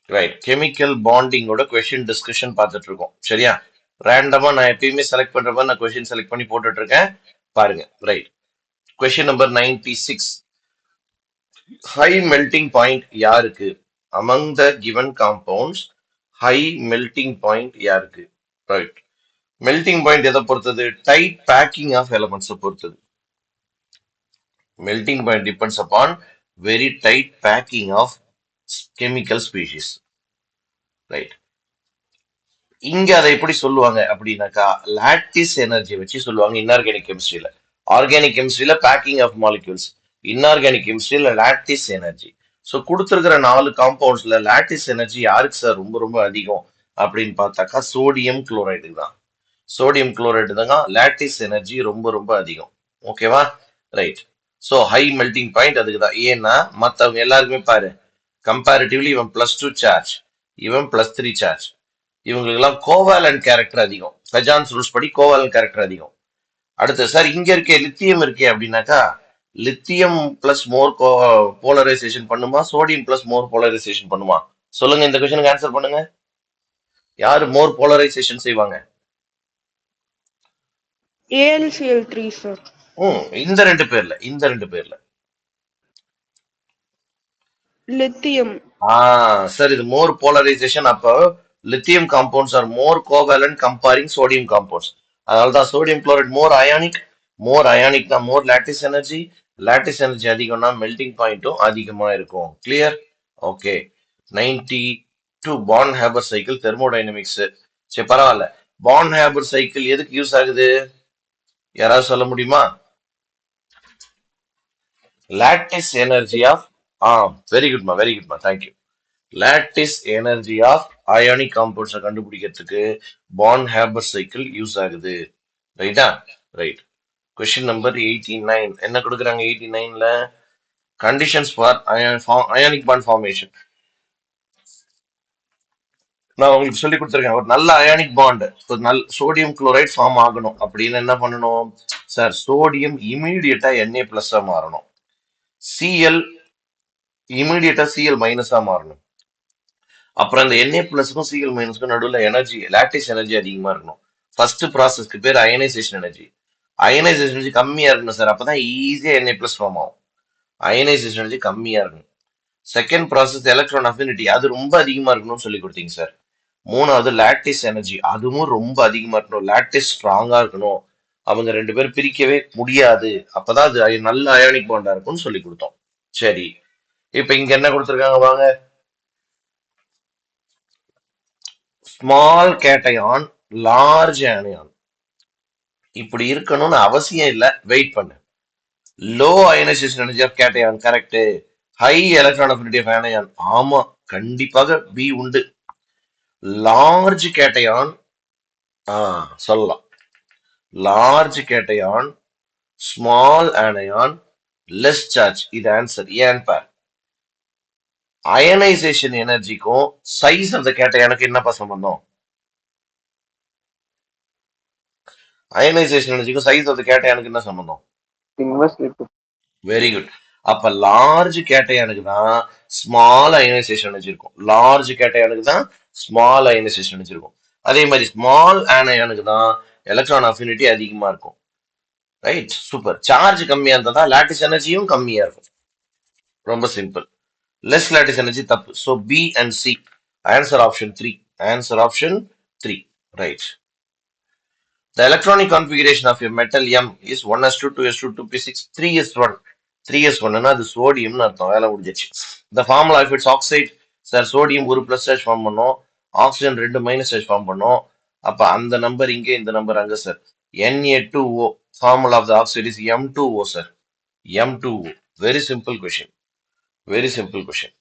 Right. Chemical பாண்டிங்கோட question discussion பார்த்துட்டு இருக்கோம். சரியா? ரேண்டமா நான் எப்பயுமே செலக்ட் பண்ற மாதிரி நான் கொஸ்டின் செலக்ட் பண்ணி போட்டுட்டு இருக்கேன். பாருங்க. Right. Question number 96. High melting point யாருக்கு? Among the given compounds high melting point யாருக்கு? ரைட். மெல்டிங் பாயிண்ட் எதை பொறுத்தது? டைட் பேக்கிங் ஆஃப் எலமெண்ட்ஸ் பொறுத்தது. Melting point depends upon very tight packing of chemical species. Right. இங்க அதை எப்படி சொல்லுவாங்க அப்படின்னாக்கா லாட்டிஸ் எனர்ஜி வச்சு சொல்லுவாங்க இன்ஆர்கானிக் கெமிஸ்ட்ரியில. ஆர்கானிக் கெமிஸ்ட்ரியில பேக்கிங் ஆஃப் மாலிக்யூல்ஸ், இன்ஆர்கானிக் கெமிஸ்ட்ரியில லாட்டிஸ் எனர்ஜி. ஸோ கொடுத்துருக்கிற 4 காம்பவுண்ட்ஸ்ல லாட்டிஸ் எனர்ஜி யாருக்கு சார் ரொம்ப ரொம்ப அதிகம் அப்படின்னு பார்த்தாக்கா சோடியம் குளோரைடு தான். சோடியம் குளோரைடு தாங்க லாட்டிஸ் எனர்ஜி ரொம்ப ரொம்ப அதிகம். ஓகேவா? Right. So high melting point அதுக்கு தான். ஏன்னா மற்றவங்க எல்லாருக்குமே பாரு கம்பேரிட்டிவ்லி இவன் +2 சார்ஜ், இவன் +3 சார்ஜ். இவங்களுக்கெல்லாம் கோவாலன்ட் கேரக்டர் அதிகம். ஃபெஜான்ஸ் ரூல்ஸ் படி கோவாலன்ட் கேரக்டர் அதிகம். அடுத்து சார் இங்க இருக்கே லித்தியம் இருக்கே அப்படின்னாக்கா லித்தியம் பிளஸ் மோர் போலரைசேஷன் பண்ணுமா, சோடியம் பிளஸ் மோர் போலரைசேஷன் பண்ணுமா? சொல்லுங்க, இந்த கொஸ்டினுக்கு ஆன்சர் பண்ணுங்க. யாரு மோர் போலரைசேஷன் செய்வாங்க? AlCl3 sir. இந்த ரெண்டு பேர்ல லித்தியம். சார் இது மோர் போலரைசேஷன். அப்போ lithium compounds are more covalent comparing sodium compounds. அதனால தான் சோடியம் குளோரைட் மோர் அயானிக் தான் more lattice energy. Lattice energy அதிகம்னா மெல்டிங் பாயிண்ட்டும் அதிகமா இருக்கும். Clear? Okay. 92 Born Haber cycle thermodynamics. சரி பரவாயில்ல. பான் ஹேபர் சைக்கிள் எதுக்கு யூஸ் ஆகுது? யாராவது சொல்ல முடியுமா? லாட்டிஸ் எனர்ஜி ஆஃப் வெரி குட்மா thank you. Lattice energy of ionic காம்பவுண்ட்ஸை கண்டுபிடிக்கிறதுக்கு பான் ஹேபர் சைக்கிள் யூஸ் ஆகுது. ரைட்டா? ரைட். கொஸ்டின் நம்பர் 89 என்ன கொடுக்குறாங்க? 89ல conditions for ionic bond formation. நான் உங்களுக்கு சொல்லி கொடுத்துருக்கேன். ஒரு நல்ல அயானிக் பாண்ட், ஒரு நல்ல சோடியம் குளோரைட் ஃபார்ம் ஆகணும் அப்படின்னு என்ன பண்ணணும் சார்? சோடியம் இமீடியட்டா Na+ மாறணும். சிஎல் இமீடியட்டா Cl- மாறணும். அப்புறம் இந்த Na+க்கும் Cl- நடுவில் எனர்ஜி லாட்டிஸ் எனர்ஜி அதிகமா இருக்கணும். ஃபர்ஸ்ட் ப்ராசஸ்க்கு பேர் அயனைசேஷன் எனர்ஜி. அயனைசேஷன் எனர்ஜி கம்மியா இருக்கணும் சார், அப்பதான் ஈஸியா Na+ ஃபார்ம் ஆகும். அயனைசேஷன் எனர்ஜி கம்மியா இருக்கணும். செகண்ட் ப்ராசஸ் எலக்ட்ரான் அஃபினிட்டி, அது ரொம்ப அதிகமா இருக்கணும்னு சொல்லி கொடுத்தீங்க சார். மூணாவது லாட்டிஸ் எனர்ஜி, அதுவும் ரொம்ப அதிகமா இருக்கணும். லாட்டிஸ் ஸ்ட்ராங்கா இருக்கணும். அவங்க 2 பேரும் பிரிக்கவே முடியாது, அப்பதான் அது நல்ல அயானிக் பாண்டா இருக்கும்னு சொல்லி கொடுத்தோம். சரி, இப்ப இங்க என்ன கொடுத்துருக்காங்க வாங்க. ஸ்மால் கேட்டையான் லார்ஜ் ஆனியான் இப்படி இருக்கணும்னு அவசியம் இல்ல. வெயிட் பண்ணு. Low ionisation energy of cation correct. High electron affinity of anion ஆமா, கண்டிப்பாக பி உண்டு. லார்ஜ் கேட்டையான் சொல்லலாம். Large cation small anion less charge. இது ஆன்சர். ஏன் பார், அயனைசேஷன் எனர்ஜிக்கும் சைஸ் ஆஃப் த கேட்டையானுக்கு என்னப்பா சம்பந்தம்? அயனைசேஷன் எனர்ஜிக்கும் சைஸ் ஆஃப் த கேட்டையானுக்கு என்ன சம்பந்தம்? Very good. அப்ப லார்ஜ் கேட்டையானுக்கு தான் ஸ்மால் அயனைசேஷன் எனர்ஜி இருக்கும். லார்ஜ் கேட்டையானுக்கு தான் ஸ்மால் அயனைசேஷன் எனர்ஜி இருக்கும். அதே மாதிரி ஸ்மால் ஆனையானுக்கு தான் எலக்ட்ரான் அஃபினிட்டி அதிகமா இருக்கும். Right, super. சார்ஜ் கம்மியா இருந்தா தான் லாட்டிஸ் எனர்ஜியும் கம்மியா இருக்கும். ரொம்ப சிம்பிள். லெஸ் லாட்டிஸ் எனர்ஜி தப்பு. So B and C. Answer option 3. Answer option 3. Right. The electronic configuration of a metal M is 1s2, 2s2, 2p6, 3s1. 3s1 அது சோடியம்னு அர்த்தம். வேலை முடிஞ்சிச்சு. The formula of its oxide, sir sodium ஒரு plus charge form பண்ணும், oxygen 2 minus charge form பண்ணும். அப்ப அந்த number இங்கே, இந்த நம்பர் அங்க sir. Na2O. Formula of the oxide is M2O sir. M2O. Very simple question. Very simple question.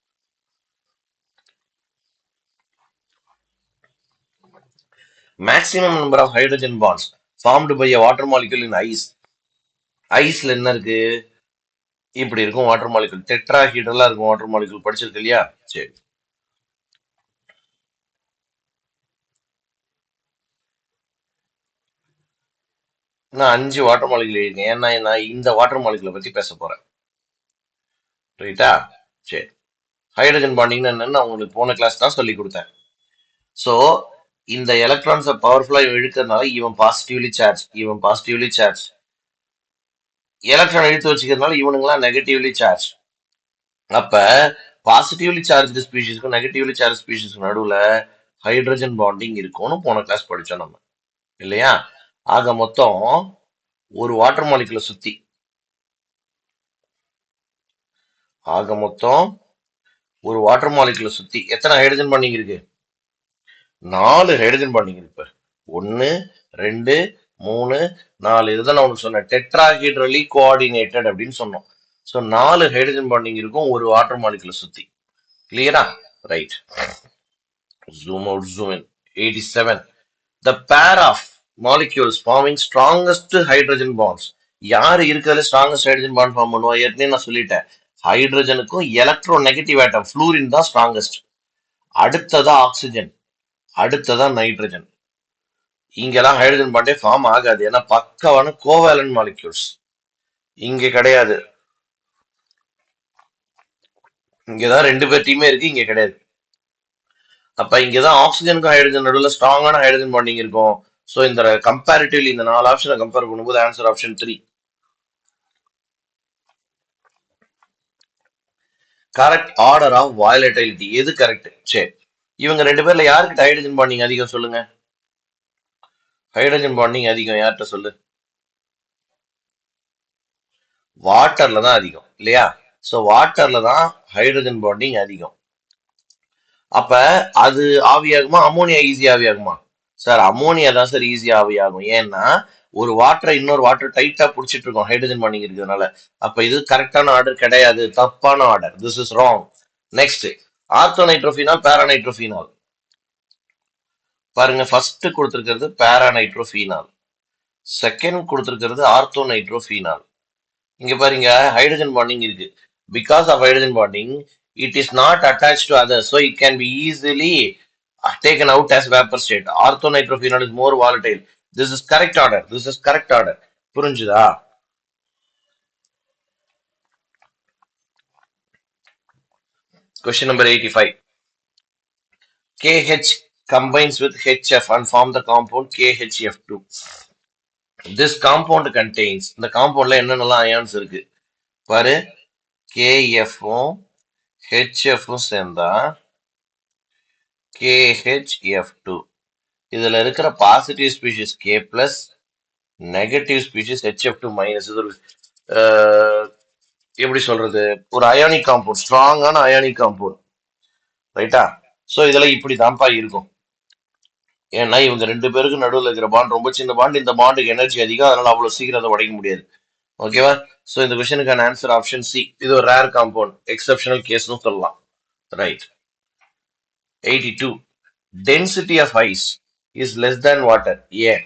Maximum number of hydrogen bonds formed by a water molecule in ice. ஐஸ்ல என்ன இருக்கு? இப்படி இருக்கும் வாட்டர் மாலிகுல். டெட்ராஹீட்ரலா இருக்கும் water molecule. படிச்சிருக்கு இல்லையா? சரி. நான் 5 water molecule எழுதிருக்கேன். ஏன்னா நான் இந்த வாட்டர் மாலிகுலை பத்தி பேச போறேன். ரைட்டா? சரி. ஹைட்ரஜன் பாண்டிங்னா என்னன்னு நான் உங்களுக்கு போன கிளாஸ் தான் சொல்லி கொடுத்தேன். ஸோ இந்த எலக்ட்ரான்ஸை பவர்ஃபுல்லா இழுக்கிறதுனால இவன் பாசிட்டிவ்லி சார்ஜ், இவன் பாசிட்டிவ்லி சார்ஜ். எலக்ட்ரான் இழுத்து வச்சுக்கிறதுனால இவனுங்களாம் நெகட்டிவ்லி சார்ஜ். அப்ப பாசிட்டிவ்லி சார்ஜ் ஸ்பீஷிஸ்க்கும் நெகட்டிவ்லி சார்ஜ் ஸ்பீஷிஸ்க்கும் நடுவுல ஹைட்ரஜன் பாண்டிங் இருக்கும்னு போன கிளாஸ் படிச்சோம் நம்ம, இல்லையா? ஆக மொத்தம் ஒரு வாட்டர் மாலிகுலை சுத்தி எத்தனை ஹைட்ரஜன் பாண்டிங் இருக்கு? 4 ஹைட்ரஜன் பாண்டிங் இருக்கு. 1 2 3 4. இதுதான் நான் உனக்கு சொன்னேன், டெட்ராஹைட்ரலி கோஆர்டினேட்டட் அப்படின்னு சொன்னோம். ஸோ 4 ஹைட்ரஜன் பாண்டிங் இருக்கும் ஒரு வாட்டர் மாலிகுலை சுத்தி. கிளியரா? Right. Zoom out, zoom in. 87. The pair of molecules forming strongest hydrogen bonds. யாரு இருக்கிறதுல ஸ்ட்ராங்கஸ்ட் ஹைட்ரஜன் பாண்ட் ஃபார்ம் பண்ணுவா? ஏற்கனவே நான் சொல்லிட்டேன், ஹைட்ரஜனுக்கும் எலக்ட்ரோ நெகட்டிவ் ஆட்டம் ஃப்ளூரின் தான் ஸ்ட்ராங்கஸ்ட். அடுத்ததா ஆக்சிஜன், அடுத்ததா நைட்ரஜன். இங்கெல்லாம் ஹைட்ரஜன் பாண்டே ஃபார்ம் ஆகாது, ஏன்னா பக்கவான கோவேலன் மாலிக்யூல்ஸ். இங்க கிடையாது, இங்கதான் 2 பேர்ட்டையுமே இருக்கு, இங்க கிடையாது. அப்ப இங்கதான் ஆக்சிஜனுக்கும் ஹைட்ரஜன் நடுவில் ஸ்ட்ராங்கான ஹைட்ரஜன் பாண்டிங் இருக்கும். ஸோ இந்த கம்பேரிட்டிவ்லி இந்த 4 ஆப்ஷனை கம்பேர் பண்ணும்போது answer option 3. Correct order of volatility எது கரெக்ட்? சரி, இவங்க 2 பேர்ல யாருக்கு ஹைட்ரஜன் பாண்டிங் அதிகம் சொல்லுங்க? ஹைட்ரஜன் பாண்டிங் அதிகம் யார்கிட்ட சொல்லு? வாட்டர்ல தான் அதிகம், இல்லையா? ஸோ வாட்டர்ல தான் ஹைட்ரஜன் பாண்டிங் அதிகம். அப்ப அது ஆவியாகுமா, அமோனியா ஈஸியா ஆவியாகுமா? சார் அமோனியா தான் சார் ஈஸியா ஆவியாகும். ஏன்னா ஒரு வாட்டரை இன்னொரு வாட்டர் டைட்டா புடிச்சிட்டு இருக்கோம் ஹைட்ரஜன் பாண்டிங் இருக்கிறதுனால. அப்ப இது கரெக்டான ஆர்டர் கிடையாது, தப்பான order. This is wrong. Next, orthonitrophenol paranitrophenol. பாருங்க, ஃபர்ஸ்ட் கொடுத்திருக்கிறது பேராநைட்ரோஃபினால், செகண்ட் கொடுத்திருக்கிறது ஆர்த்தோநைட்ரோஃபினால். இங்க பாருங்க, ஹைட்ரஜன் பாண்டிங் இருக்கு. Because of hydrogen bonding it is not attached to others, so it can be easily taken out as vapor state. Orthonitrophenol is more volatile. This is correct order. This is correct order. புரிஞ்சுதா? Question number 85. KH combines with HF and form the compound KHF2. This compound contains, இந்த காம்பவுண்ட்ல என்னென்னலாம் ions இருக்கு பாரு. KF-ம் HF-ம் சேர்ந்தா KHF2. இதுல இருக்கிற positive species K plus, negative species HF2 minus. இது ஒரு எப்படி சொல்றது, ஒரு அயானிக் காம்பவுண்ட், ஸ்ட்ராங்கான அயானிக் காம்பவுண்ட், ரைட்டா? சோ இதுல இப்படிதான்ப்பா இருக்கும். ஏன்னா இவங்க 2 பேருக்கு நடுவில் இருக்கிற பாண்ட் ரொம்ப சின்ன பாண்ட். இந்த பாண்டுக்கு எனர்ஜி அதிகம், அதனால அவ்வளவு சீக்கிரம் அதை உடைக்க முடியாது. ஓகேவா? சோ இந்த கொஸ்டினுக்கான ஆன்சர் ஆப்ஷன் சி. இது ஒரு ரேர் காம்பவுண்ட், எக்ஸெப்ஷனல் கேஸ்னு சொல்லலாம். Right. 82. Density of ice is less than water. ஏன்?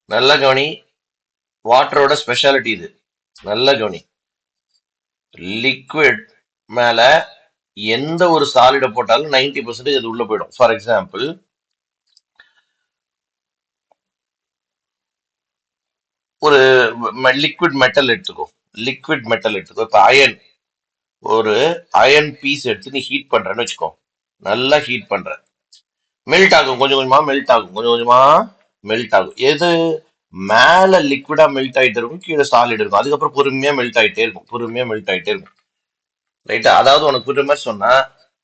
நல்ல கவனி, வாட்டரோட ஸ்பெஷாலிட்டி இது. நல்ல கவனி. லிக்விட் மேல எந்த ஒரு சாலிட போட்டாலும் 90% அது உள்ள போயிடும். ஃபார் எக்ஸாம்பிள், ஒரு லிக்விட் மெட்டல் எடுத்துக்கோ. இப்ப அயன், ஒரு அயன் பீஸ் எடுத்து நீ ஹீட் பண்றன்னு வச்சுக்கோ. நல்லா ஹீட் பண்ற, மெல்ட் ஆகும், கொஞ்சம் கொஞ்சமா மெல்ட் ஆகும். எது மேல லிக்விடா மெல்ட் ஆயிட்டே இருக்கும், கீழே சாலிட் இருக்கும். அதுக்கப்புறம் பொறுமையா மெல்ட் ஆயிட்டே இருக்கும். ரைட்டா? அதாவது உனக்கு புரியுற மாதிரி சொன்னா,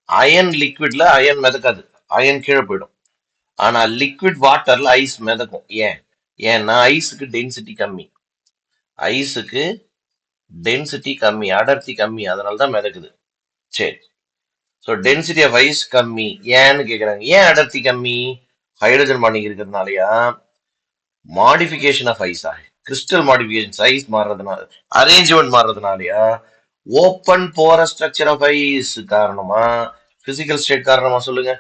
அயன் லிக்விட்ல அயன் மிதக்காது, அயன் கீழே போயிடும். ஆனா லிக்விட் வாட்டர்ல ஐஸ் மிதக்கும். ஏன்னா ஐஸுக்கு டென்சிட்டி கம்மி, அடர்த்தி கம்மி, அதனாலதான் மிதக்குது. சரி, ஸோ டென்சிட்டி ஆஃப் ஐஸ் கம்மி. ஏன்னு கேக்குறாங்க. ஏன் அடர்த்தி கம்மி? ஹைட்ரஜன் பாண்டிங் இருக்கிறதுனாலயா? Modification of ice, crystal modification, ice மாறுறதுனால, அரேஞ்ச்மெண்ட் மாறுறதுனாலயா? Open porous structure of ice காரணமா, பிசிக்கல் ஸ்டேட் காரணமா? சொல்லுங்க.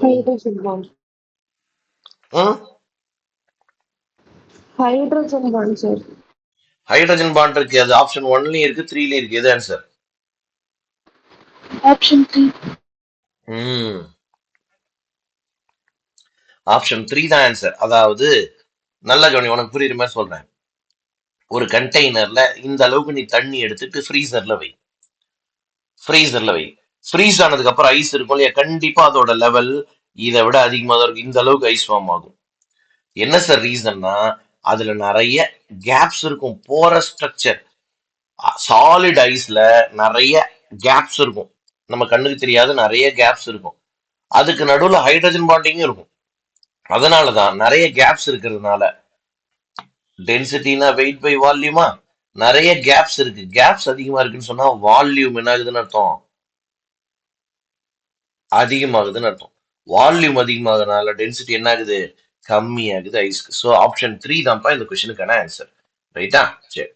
Hydrogen bond. Hydrogen bond sir. Hydrogen bond இருக்கு, அது ஆப்ஷன் 1லயும் இருக்கு, 3லயும் இருக்கு. எது ஆன்சர்? ஆப்ஷன் 3. ஆப்ஷன் 3 தான் ஆன்சர். அதாவது நல்ல கவனி, உனக்கு புரியுற மாதிரி சொல்றேன். ஒரு கண்டெய்னர்ல இந்த அளவுக்கு நீ தண்ணி எடுத்துட்டு ஃப்ரீசர்ல வை. ஃப்ரீசர்ல வை. ஃப்ரீஸ் ஆனதுக்கு அப்புறம் ஐஸ் இருக்கும் இல்லையா, கண்டிப்பா அதோட லெவல் இதை விட அதிகமாக தான் இருக்கும். இந்த அளவுக்கு ஐஸ் ஃபார்ம் ஆகும். என்ன சார் ரீசன்னா, அதுல நிறைய கேப்ஸ் இருக்கும். போற ஸ்ட்ரக்சர் சாலிட் ஐஸ்ல நிறைய கேப்ஸ் இருக்கும். நம்ம கண்ணுக்கு தெரியாத நிறைய கேப்ஸ் இருக்கும். அதுக்கு நடுவுல ஹைட்ரஜன் பாண்டிங்கும் இருக்கும். அதனாலதான் நிறைய கேப்ஸ் இருக்கிறதுனால டென்சிட்டினா வெயிட் பை வால்யூமா, நிறைய கேப்ஸ் இருக்கு. கேப்ஸ் அதிகமா இருக்குன்னு சொன்னா வால்யூம் என்ன ஆகுதுன்னு அர்த்தம், அதிகமாகுதுன்னு அர்த்தம். வால்யூம் அதிகமாகறதுனால டென்சிட்டி என்ன ஆகுது, கம்மியாகுது ஐஸ்க்கு. ஸோ ஆப்ஷன் 3 தான்ப்பா இந்த கொஸ்டினுக்கான ஆன்சர். ரைட்டா? சரி,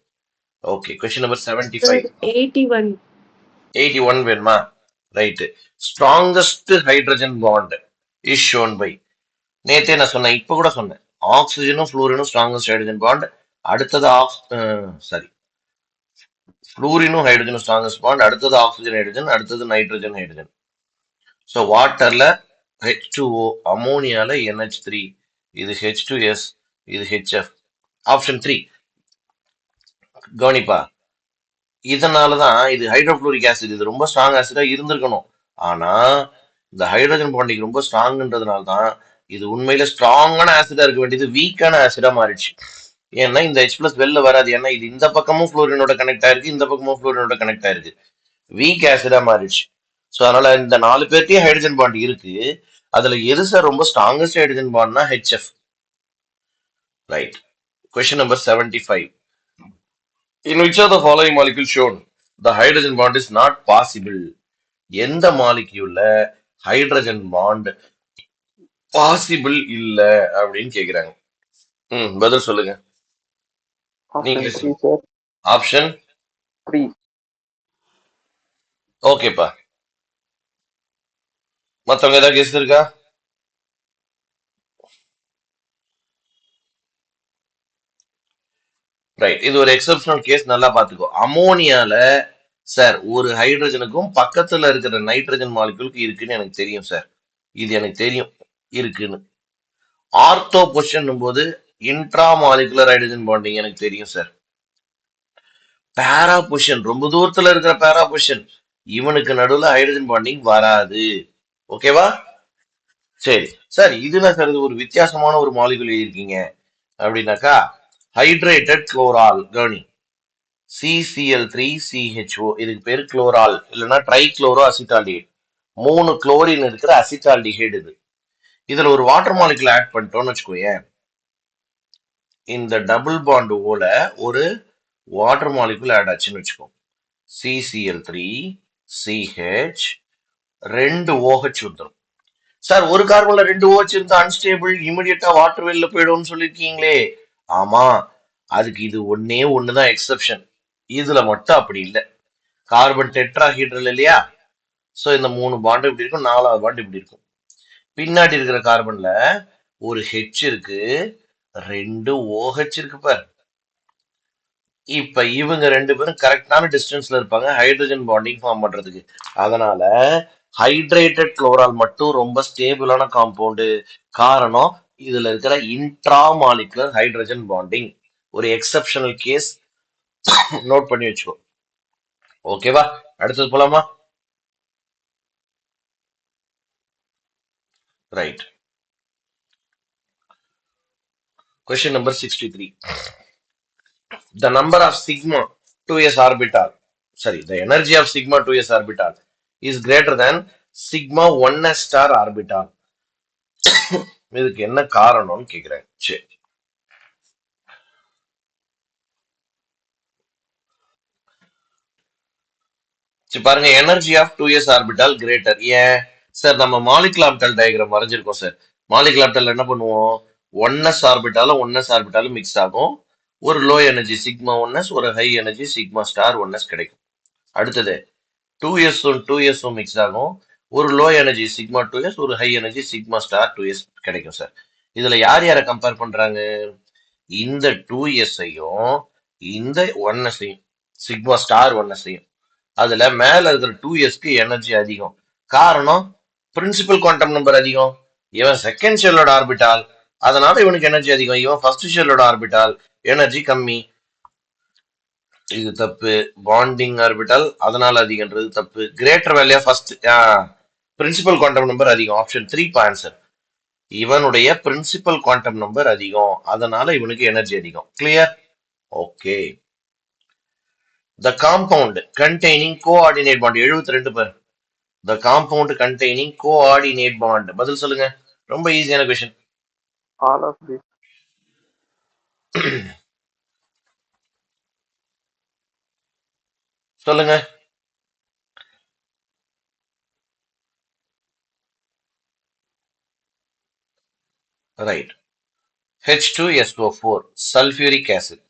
ஓகே. Question number 75. 81. 81 வேணுமா? Right. Strongest hydrogen bond is shown by. நேத்தே நான் சொன்னேன், இப்ப கூட சொன்னேன். ஆக்சிஜனும் ஃப்ளூரினும் ஸ்ட்ராங்கஸ்ட் ஹைட்ரஜன் பாண்ட். அடுத்தது சாரி, ஃப்ளூரினும் ஹைட்ரஜனும் ஸ்ட்ராங்கஸ்ட் பாண்ட். அடுத்தது ஆக்சிஜன் ஹைட்ரஜன், அடுத்தது நைட்ரஜன் ஹைட்ரஜன். ஸோ வாட்டர்ல H2O, அமோனியால NH3, இது H2S, இது HF. ஆப்ஷன் 3 கவனிப்பா. இதனாலதான் இது ஹைட்ரோஃப்ளூரிக் ஆசிட், இது ரொம்ப ஸ்ட்ராங் ஆசிடா இருந்திருக்கணும். ஆனா இந்த ஹைட்ரஜன் பாண்டிங் ரொம்ப ஸ்ட்ராங்ன்றதுனால தான் இது உண்மையில ஸ்ட்ராங்கான ஆசிடா இருக்க வேண்டியது வீக்கான ஆசிடா மாறிடுச்சு. ஏன்னா இந்த H+ வெளில வராது. ஏன்னா இது இந்த பக்கமும் ஃப்ளோரினோட கனெக்ட் ஆயிருக்கு, இந்த பக்கமும் ஃப்ளோரினோட கனெக்ட் ஆயிருக்கு. வீக் ஆசிடா மாறிடுச்சு. ஸோ அதனால இந்த 4 பேர்ட்டையும் ஹைட்ரஜன் பாண்ட் இருக்கு. அதுல எது சார் ரொம்ப ஸ்ட்ராங்கஸ்ட் ஹைட்ரஜன் பாண்ட்னா HF. Right. Question number 75. In which of the following molecule shown the hydrogen bond is not possible? எந்த மாலிக்யூல்ல ஹைட்ரஜன் பாண்ட் பாசிபிள் இல்ல அப்படின்னு கேக்குறாங்க. பதில் சொல்லுங்க. நீங்களே சொல்லுங்க. ஆப்ஷன் 3. ஓகேப்பா. மத்தவங்க ஏதாவது கெஸ் இருக்கா? ரைட். இது ஒரு எக்ஸப்ஷனல் கேஸ், நல்லா பாத்துக்கோ. அமோனியால சார் ஒரு ஹைட்ரஜனுக்கும் பக்கத்துல இருக்கிற நைட்ரஜன் மாலிகுலுக்கு இருக்குன்னு எனக்கு தெரியும் சார். இது எனக்கு தெரியும் இருக்குன்னு. ஆர்த்தோ பொசிஷன் போது இன்ட்ரா மாலிகுலர் ஹைட்ரஜன் பாண்டிங் எனக்கு தெரியும் சார். பேரா பொசிஷன், ரொம்ப தூரத்துல இருக்கிற பேரா பொசிஷன், இவனுக்கு நடுவுல ஹைட்ரஜன் பாண்டிங் வராது. ஓகேவா? சரி சார், இதுல சார் இது ஒரு வித்தியாசமான ஒரு மாலிகுல் இருக்கீங்க அப்படின்னாக்கா, ஹைட்ரேட்டட் குளோரால். கவனி, CCl3CHO, இதுக்கு பேரு குளோரால் இல்லைன்னா ட்ரைக்ளோரோ அசிட்டால்டிஹைட். 3 குளோரின் இருக்கிற அசிட்டால்டிஹைட் இது. இதுல ஒரு வாட்டர் மாலிகுல் ஆட் பண்ணிட்டோம்னு வச்சுக்கோயேன், இந்த டபுள் பாண்ட் ஓல ஒரு வாட்டர் மாலிகுல் ஆட் ஆச்சுன்னு வச்சுக்கோ. CCl3CH 2 OH வந்துடும். சார் ஒரு கார்பன்ல 2 OH இருந்தா அன்ஸ்டேபிள், இமிடியட்டா வாட்டர் வெளில போயிடும்னு சொல்லிருக்கீங்களே. ஆமா, அதுக்கு இது ஒன்னே ஒண்ணுதான் எக்ஸெப்ஷன். இதுல மட்டும் அப்படி இல்லை. கார்பன் டெட்ராஹீட்ரல் இல்லையா? சோ இந்த 3 பாண்ட் இப்படி இருக்கும், 4வது பாண்ட் இப்படி இருக்கும். பின்னாடி இருக்கிற கார்பன்ல ஒரு H இருக்கு, 2 OH இருக்கு பாரு. இப்ப இவங்க 2 பேரும் கரெக்டான டிஸ்டன்ஸ்ல இருப்பாங்க ஹைட்ரஜன் பாண்டிங் ஃபார்ம் பண்றதுக்கு. அதனால ஹைட்ரேட்டட் குளோரால் மட்டும் ரொம்ப ஸ்டேபிளான காம்பவுண்டு. காரணம் இதுல இருக்கிற இன்ட்ரா மாலிகுலர் ஹைட்ரஜன் பாண்டிங். ஒரு எக்ஸப்ஷனல் கேஸ், நோட் பண்ணி வச்சுக்கோ. ஓகேவா? அடுத்தது போலாமா? Right. Question number 63. The number of sigma 2s orbital, sorry, the energy of sigma 2s orbital is greater than sigma 1s star orbital. இதுக்கு என்ன காரணம்னு கேக்குறேன். சரி, பாருங்க, energy of 2s orbital greater. ஏன் சார்? நம்ம மாலிகுலர் ஆர்பிட்டால் டயக்ராம் வரைஞ்சிருக்கோம் sir. Molecular orbital என்ன பண்ணுவோம், 1s ஆர்பிட்டாலும் 1s ஆர்பிட்டாலும் மிக்ஸ் ஆகும். ஒரு லோ எனர்ஜி சிக்மா 1s, ஒரு high energy sigma star 1s கிடைக்கும். அடுத்தது 2s-உம் 2s-உம் மிக்ஸ் ஆகும். ஒரு லோ எனர்ஜி சிக்மா 2s, ஒரு high energy sigma star 2s கிடைக்கும் சார். இதுல யார் யாரை கம்பேர் பண்றாங்க? இந்த 2s-ஐயும் இந்த 1s-ஐயும், சிக்மா ஸ்டார் 1s-ஐயும். அதுல மேல இருக்கிற 2sக்கு எனர்ஜி அதிகம். காரணம் பிரின்சிபல் குவாண்டம் நம்பர் அதிகம். இவன் செகண்ட் ஷெல்லோட ஆர்பிட்டால், அதனால இவனுக்கு எனர்ஜி அதிகம். இவன் ஃபர்ஸ்ட் ஷெல்லோட ஆர்பிட்டால், எனர்ஜி கம்மி. இது தப்பு. பாண்டிங் ஆர்பிட்டால் அதனால அதிகன்றது தப்பு. Greater value first principal quantum number அதிகம். Option 3 answer. இவனுடைய பிரின்சிபல் குவாண்டம் நம்பர் அதிகம், அதனால இவனுக்கு எனர்ஜி அதிகம். Clear? Okay. The compound containing coordinate bond 72 பேர். The compound containing coordinate bond. பதில் சொல்லுங்க. ரொம்ப ஈஸியான கொஸ்டின். All of this. சொல்லுங்க. ரைட். H2SO4 sulphuric acid.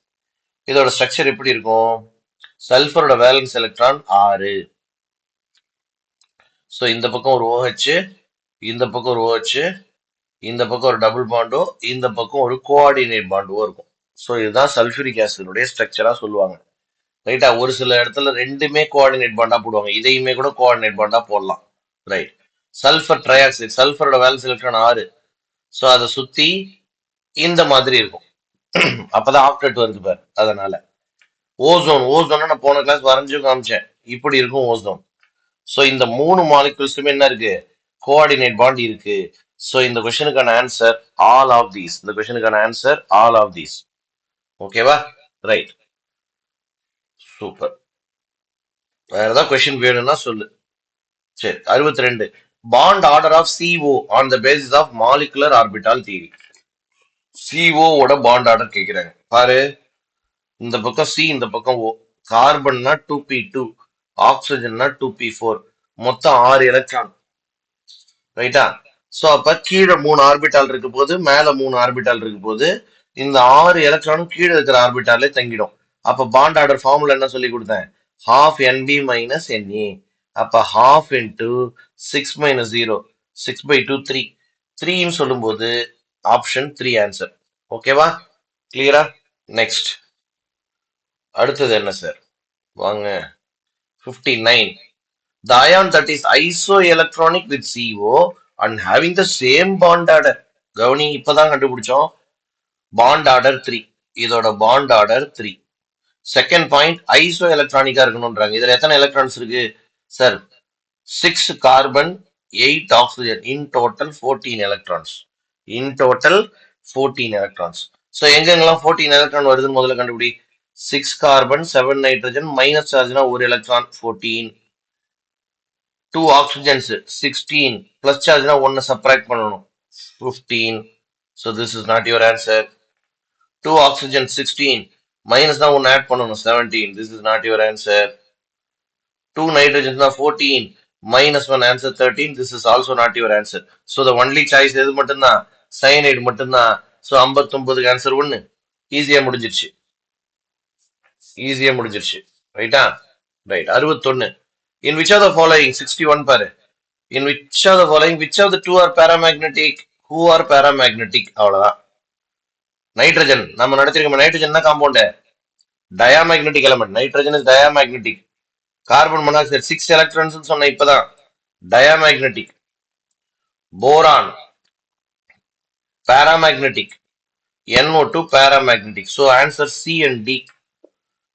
இதோட ஸ்ட்ரக்சர் எப்படி இருக்கும்? சல்பரோட வேலன்ஸ் எலக்ட்ரான் 6. ஸோ இந்த பக்கம் ஒரு OH, இந்த பக்கம் ஒரு OH, இந்த பக்கம் ஒரு டபுள் பாண்டோ, இந்த பக்கம் ஒரு கோஆர்டினேட் பாண்டோ இருக்கும். ஸோ இதுதான் சல்பியூரிக் ஆசிடுடைய ஸ்ட்ரக்சரா சொல்லுவாங்க. ரைட்டா? ஒரு சில இடத்துல ரெண்டுமே கோஆர்டினேட் பாண்டா போடுவாங்க, இதையுமே கூட கோஆர்டினேட் பாண்டா போடலாம். ரைட். சல்பர் ட்ரைஆக்சைடு, சல்பரோட வேலன்ஸ் எலக்ட்ரான் 6. ஸோ அதை சுத்தி இந்த மாதிரி இருக்கும். அப்பதான் ஆக்டேட் வருது பாரு. அதனால ஓசோன், நான் போன கிளாஸ் வரைஞ்சு காமிச்சேன். இப்படி இருக்கும் ஓசோன். ஸோ இந்த 3 மாலிகுல்ஸுமே என்ன இருக்கு? கோஆர்டினேட் பாண்ட் இருக்கு. ஸோ இந்த கொஸ்டினுக்கான ஆன்சர் ஆல் ஆஃப் தீஸ். இந்த கொஸ்டினுக்கான ஆன்சர் ஆல் ஆஃப் தீஸ். ஓகேவா? ரைட். சூப்பர். வேற ஏதாவது கொஸ்டின் வேணும்னா சொல்லு. சரி. 62. Bond order of CO on the basis of molecular orbital theory. CO ஓட பாண்ட் ஆர்டர் கேக்குறாங்க பாரு. இந்த பக்கம் C, இந்த பக்கம் O. கார்பன்னா 2p2, ஆக்சிஜன்னா 2p4, மொத்தம் 6 எலக்ட்ரான். ரைட்டா? சோ அப்ப கீழே 3 ஆர்பிட்டால் இருக்கு போது, மேல 3 ஆர்பிட்டால் இருக்கு போது, இந்த 6 எலக்ட்ரானும் கீழே இருக்கிற ஆர்பிட்டாலே தங்கிடும். அப்ப பாண்ட் ஆர்டர் ஃபார்முலா என்ன சொல்லி கொடுத்தேன்? half NB minus NA. அப்ப half into 6 minus 0, 6/2, 3. 3 சொல்லும் போது ஆப்ஷன் 3 ஆன்சர். ஓகேவா? கிளியரா? நெக்ஸ்ட். அடுத்தது என்ன சார்? வாங்க. 59. The ion that is isoelectronic with CO and having the same bond order. கவனி, இப்பதான் கண்டுபிடிச்சோம். Bond order 3. இதோட bond order 3. Second point, iso எலக்ட்ரானிக்கா இருக்கணும்ன்றாங்க. இதுல எத்தனை எலக்ட்ரான்ஸ் இருக்கு sir? 6 carbon, 8 oxygen. In total 14 electrons. In total 14 electrons. So எங்கெங்கெல்லாம் 14 எலக்ட்ரான் வருதுன்னு முதல்ல கண்டுபிடி. 6 கார்பன், 7 நைட்ரஜன், மைனஸ் சார்ஜ்னா ஒரு எலக்ட்ரான் 14. 2 ஆக்சிஜன்ஸ் 16, பிளஸ் சார்ஜ்னா 1 சப்ராக்ட் பண்ணணும் 15. So this is not your answer. 2 oxygen 16, minus தான் 1 ஆட் பண்ணணும் 17. This is not your answer. 2 nitrogens 14, minus 1, answer 13. This is also not your answer. So the only choice எது மட்டும்தான்? cyanide மட்டும்தான். So 59 answer 1. ஈஸியா முடிஞ்சிருச்சு. ரைட்டா? Right. 61. In which of the following, 61 பாரு. In which of the following, which of the two are paramagnetic? Who are paramagnetic? அவ்வளவுதான். Nitrogen நம்ம நடத்திருக்கோம். Nitrogen தான் compound, diamagnetic element. Nitrogen is diamagnetic. Carbon monoxide 6 electrons சொன்ன இப்பதான், diamagnetic. Boron paramagnetic. NO2 paramagnetic. So answer C and D.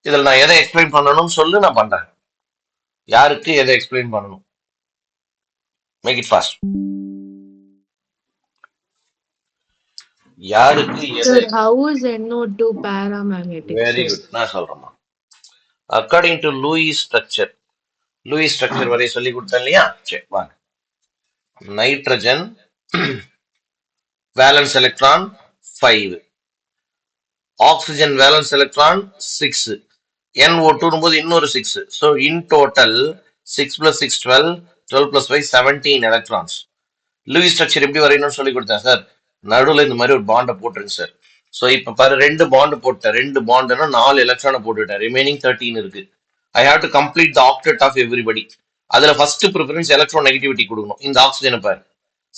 இதில் நான் எதை explain பண்ணணும் சொல்லு, நான் பண்றேன். யாருக்கு எதை எக்ஸ்பிளைன் பண்ணணும்? Make it fast. யாருக்கு Sir, how is NO2 paramagnetic? Very good. நான் சொல்றேன். அக்கார்டிங் டு லூயிஸ் ஸ்ட்ரக்சர் வரை சொல்லி கொடுத்தேன் இல்லையா? சரி வாங்க. Nitrogen valence electron 5, oxygen valence electron 6, NO2 போது இன்னொரு 6. So in total 6 + 6 12, 12 + 5 17 electrons. Lewis structure எப்படி வரையணும்னு சொல்லி கொடுத்தேன் சார். நடுவில் இந்த மாதிரி ஒரு பாண்டை போட்டுருங்க சார். ஸோ இப்போ பாரு, 2 பாண்டு போட்டேன். 2 பாண்டுன்னா 4 எலக்ட்ரானை போட்டுவிட்டேன். ரிமைனிங் 13 இருக்கு. I have to complete the octet of everybody. அதுல ஃபர்ஸ்ட் ப்ரிஃபரன்ஸ் எலக்ட்ரோ நெகட்டிவிட்டி கொடுக்கணும். இந்த ஆக்சிஜனை பாரு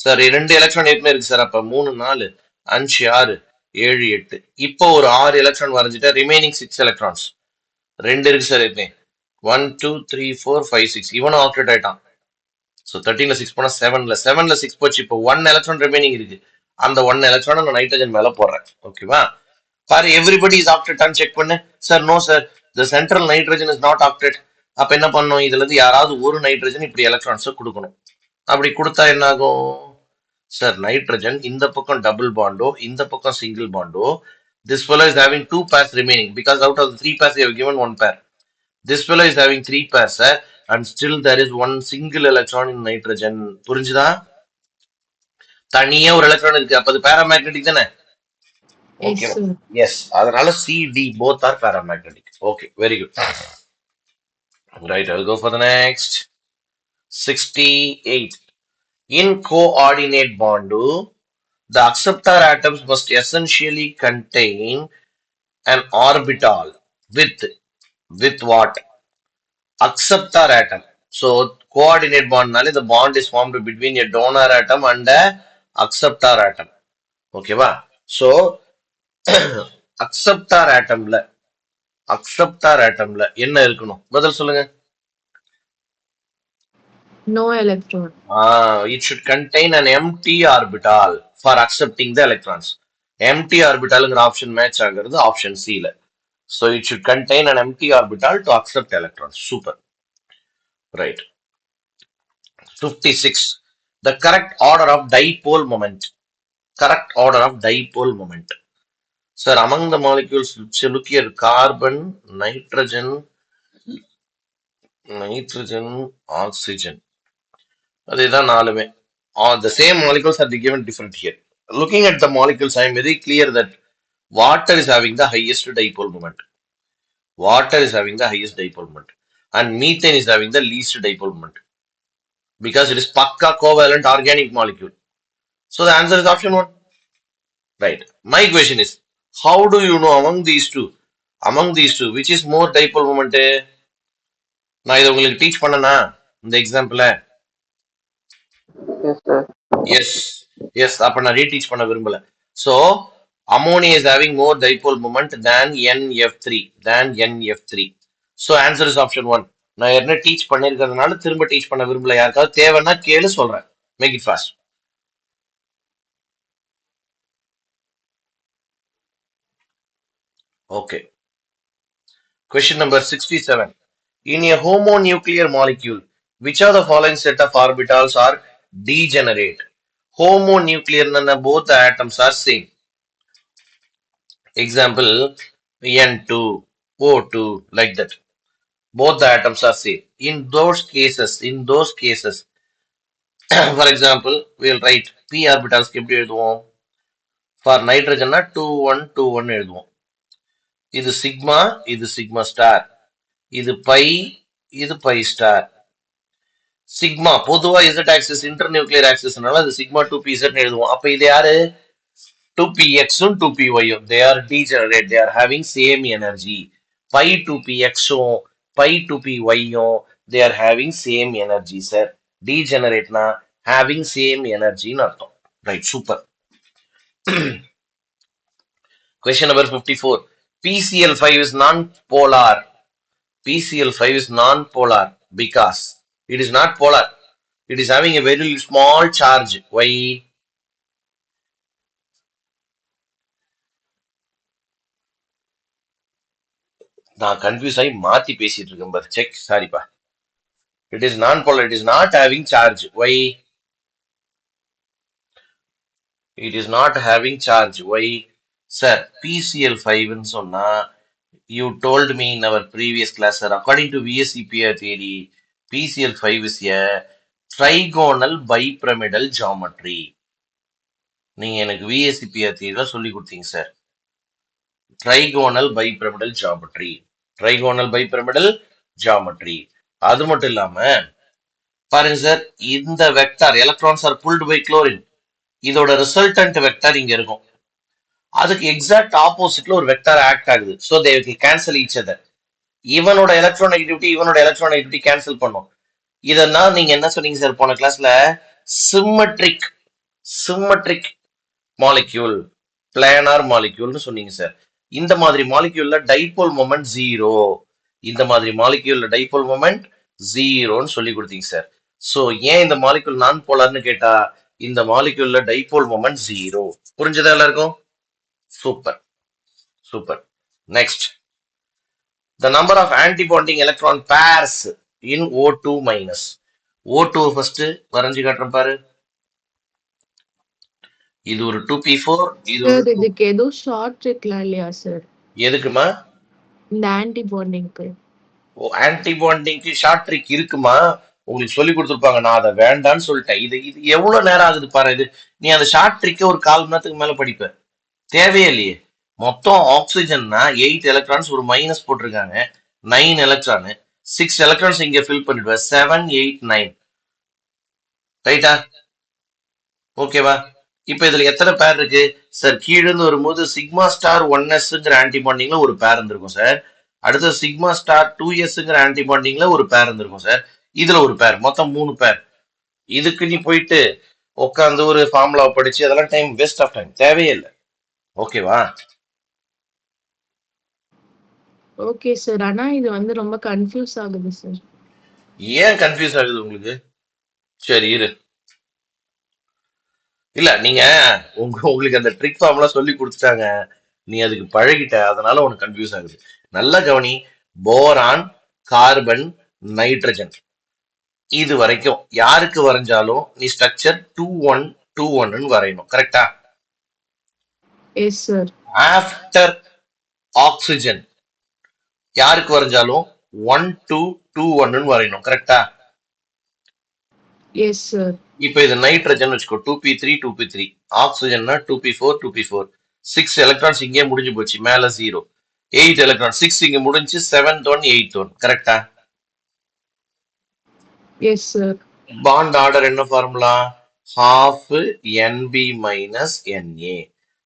சார், 2 எலக்ட்ரான் ஏற்கனவே இருக்கு சார். அப்ப 3 4 5 6 7 8. இப்போ ஒரு 6 எலக்ட்ரான் வரைஞ்சிட்டா ரிமைனிங் 6 எலக்ட்ரான்ஸ் 2 இருக்கு சார். ஏற்கனவே 1 2 3 4 5 6. இவனும் ஆக்டெட் ஆயிட்டான். ஸோ 13ல 6 போனா 7ல 6 போச்சு. இப்போ 1 எலக்ட்ரான் ரிமைனிங் இருக்கு. அந்த 1 எலக்ட்ரான் நான் நைட்ரஜன் மேல போடுறேன். ஓகேவா? பாரு everybody is octet and check பண்ணு sir. No sir, the central nitrogen is not octet. அப்ப என்ன பண்ணும், இதுல இருந்து யாராவது ஒரு நைட்ரஜன் இப்படி எலக்ட்ரான்ஸ் கொடுக்கணும். அப்படி கொடுத்தா என்ன ஆகும் சார்? நைட்ரஜன் இந்த பக்கம் டபுள் பாண்டோ இந்த பக்கம் single Pandu. This fellow is having 2 pairs remaining because out of the 3 pairs they have given 1 pair. This fellow is having 3 pairs, sir, and still there is one single electron in nitrogen. புரிஞ்சுதா? தனியா ஒரு electron இருக்கு, அப்ப அது paramagnetic தானே? Yes, okay, sir. Yes. அதனால C D both are paramagnetic. Okay, very good. Right, I'll go for the next. 68. In coordinate bond, the acceptor atoms must essentially contain an orbital with what? Acceptor atom. So coordinate bond nale the bond is formed between a donor atom and a acceptor atom. Okay va? So acceptor atomல என்ன இருக்கணும்? பதில் சொல்லுங்க. No electron. It should contain an empty orbital for accepting the electrons. Empty orbitalங்கிற option match ஆகிறது option C ல. So it should contain an empty orbital to accept electrons. Super. Right. 56. The correct order of dipole moment. Correct order of dipole moment. Sir, among the molecules, look here: carbon, nitrogen, oxygen. அதுதான் நாலுமே. All the same molecules are given different here. Looking at the molecules, I am very clear that water is having the highest dipole moment. Water is having the highest dipole moment. And methane is having the least dipole moment. Because it is pakka covalent organic molecule. So the answer is option 1. Right. My question is, how do you know among these two, which is more dipole moment? நான் இதை உங்களுக்கு teach பண்ணனா இந்த example? Yes, sir. S. அப்ப நான் ரீடீச் பண்ண விரும்பல. So ammonia is having more dipole moment than NF3. So answer is option 1. நான் என்ன டீச் பண்ணிருக்கிறதுனால திரும்ப டீச் பண்ண விரும்பல. யாருக்காவது தேவைன்னா கேளு, சொல்றேன். Make it fast. Okay. Question number 67. In a homonuclear molecule, which of the following set of orbitals are degenerate? Homonuclear nana both the atoms are same. Example, N2, O2, like that. Both the atoms are same. In those cases, for example, we'll write p orbitals எப்படி எழுதுவோம்? For nitrogen 2 1 எழுதுவோம். இது sigma, இது sigma star, இது by, இது by star. Sigma பொதுவா z axis internuclear ஆக்சிஸ்னால அது sigma 2pz எழுதுவோம். அப்ப இது யாரு? 2px um 2py um they are degenerate, they are having same energy. pi 2px um pi 2py um they are having same energy, sir. Degenerate na having same energy ன்னு அர்த்தம். Right, super. Question number 54. PCl5 is non-polar. PCl5 is non-polar because it is not polar. It is having a very small charge. Why? நான் confuse ஆகி மாத்தி பேசிட்டு இருக்கேன் பாரு. Check, சாரிப்பா. It is non-polar. It is not having charge. Why? It is not having charge. Why? Sir, PCl5 ன்னு சொன்னா, you told me in our previous class, sir, according to VSEPR theory, PCl5 is a trigonal bipyramidal geometry. நீங்க எனக்கு VSEPR theory தான் சொல்லி கொடுத்தீங்க sir. Trigonal bipyramidal geometry. Trigonal bipyramidal geometry. அது மட்டும் இல்லாம பாருங்க சார், இந்த vector electrons are pulled by chlorine, இதோட ரிசல்டன்ட் வெக்டார் இங்க இருக்கும். அதுக்கு எக்ஸாக்ட் ஆப்போசிட்ல ஒரு வெக்டார் ஆக்ட் ஆகுது. So they cancel each other. இவனோட எலக்ட்ரானெகட்டிவிட்டி கேன்சல் பண்ணும். இதெல்லாம் நீங்க என்ன சொன்னீங்க சார் போன கிளாஸ்ல? சிம்மெட்ரிக் மாலிக்யூல், பிளானார் மாலிக்யூல்னு சொன்னீங்க சார். இந்த மாதிரி மாலிக்யூல்ல டைபோல் மொமெண்ட் 0. இந்த மாதிரி மாலிக்யூல்ல டைபோல் மொமெண்ட் 0ன்னு சொல்லி கொடுத்தீங்க சார். சோ ஏன் இந்த மாலிக்யூல் நான் போலார்னு கேட்டா, இந்த மாலிக்யூல்ல டைபோல் மொமெண்ட் 0. புரிஞ்சதா எல்லாருக்கும்? Super. Super. Next, the number of antibonding electron pairs in O2 minus. O2 first வரைஞ்சு காட்டுறேன் பாரு. இது ஒரு 2p4, இது ஒரு சார் இதுக்கு ஏதோ ஷார்ட் இருக்கலாம் இல்லையா சார் எதுக்குமா? இந்த ஆன்டிபாண்டிங்க்கு? ஆன்டிபாண்டிங்க்கு ஷார்ட் ட்ரிக் இருக்குமா? உங்களுக்கு சொல்லி கொடுத்துருப்பாங்க, நான் அதை வேண்டான்னு சொல்லிட்டேன். இது இது எவ்வளவு நேரம் ஆகுது பாரு. இது நீ அந்த ஷார்ட் ட்ரிக்கை ஒரு 1/4 மணி நேரத்துக்கு மேல படிப்ப, தேவையே இல்லையே. மொத்தம் ஆக்சிஜன்னா 8 எலக்ட்ரான்ஸ், ஒரு மைனஸ் போட்டிருக்காங்க, 9 எலக்ட்ரான், 6 எலக்ட்ரான்ஸ் இங்க ஃபில் பண்ணிடுவேன், 7 8 9. ரைட்டா? ஓகேவா? இப்ப இதுல எத்தனை பேர் இருக்கு சார்? கீழே இருந்து வரும்போது சிக்மா ஸ்டார் 1s ஆன்டிபாண்டிங்ல ஒரு பேர் இருந்திருக்கும் சார். அடுத்து சிக்மா ஸ்டார் 2s ஆன்டிபாண்டிங்ல ஒரு பேர் இருந்திருக்கும் சார். இதுல ஒரு பேர், மொத்தம் 3 பேர். இதுக்கு நீ போயிட்டு உட்காந்து ஒரு ஃபார்முலா படிச்சு அதெல்லாம் டைம் வேஸ்ட் ஆஃப் டைம், தேவையே இல்லை. ஓகேவா? ஓகே சார், ஆனா இது வந்து ரொம்ப கன்ஃபியூஸ் ஆகுது சார். ஏன் கன்ஃபியூஸ் ஆகுது உங்களுக்கு? சரி இரு. இல்ல நீங்க உங்களுக்கு அந்த ட்ரிக் ஃபார்ம்லாம் சொல்லி கொடுத்துட்டாங்க, நீ அதுக்கு பழகிட்ட, அதனால உனக்கு கன்ஃபியூஸ் ஆகுது. நல்லா கவனி. போரான், கார்பன், நைட்ரஜன், இது வரைக்கும் யாருக்கு வரைஞ்சாலும் நீ ஸ்ட்ரக்சர் 2-1-2-1 வரையணும். கரெக்டா? Yes sir. ஆஃப்டர் ஆக்சிஜன் யாருக்கு வரைஞ்சாலும் 1-2-2-1 வரையணும். கரெக்டா? Yes sir. இப்ப இது நைட்ரஜன் வச்சுக்கோ, 2p3 2p3. ஆக்சிஜன்னா 2p4 2p4. 6 electrons இங்கே முடிஞ்சு போச்சு, மேல 0. 8 எலக்ட்ரான், 6 இங்க முடிஞ்சு, 7th one 8th one. கரெக்டா? Yes sir. பாண்ட் ஆர்டர் என்ன formula? half nb minus na.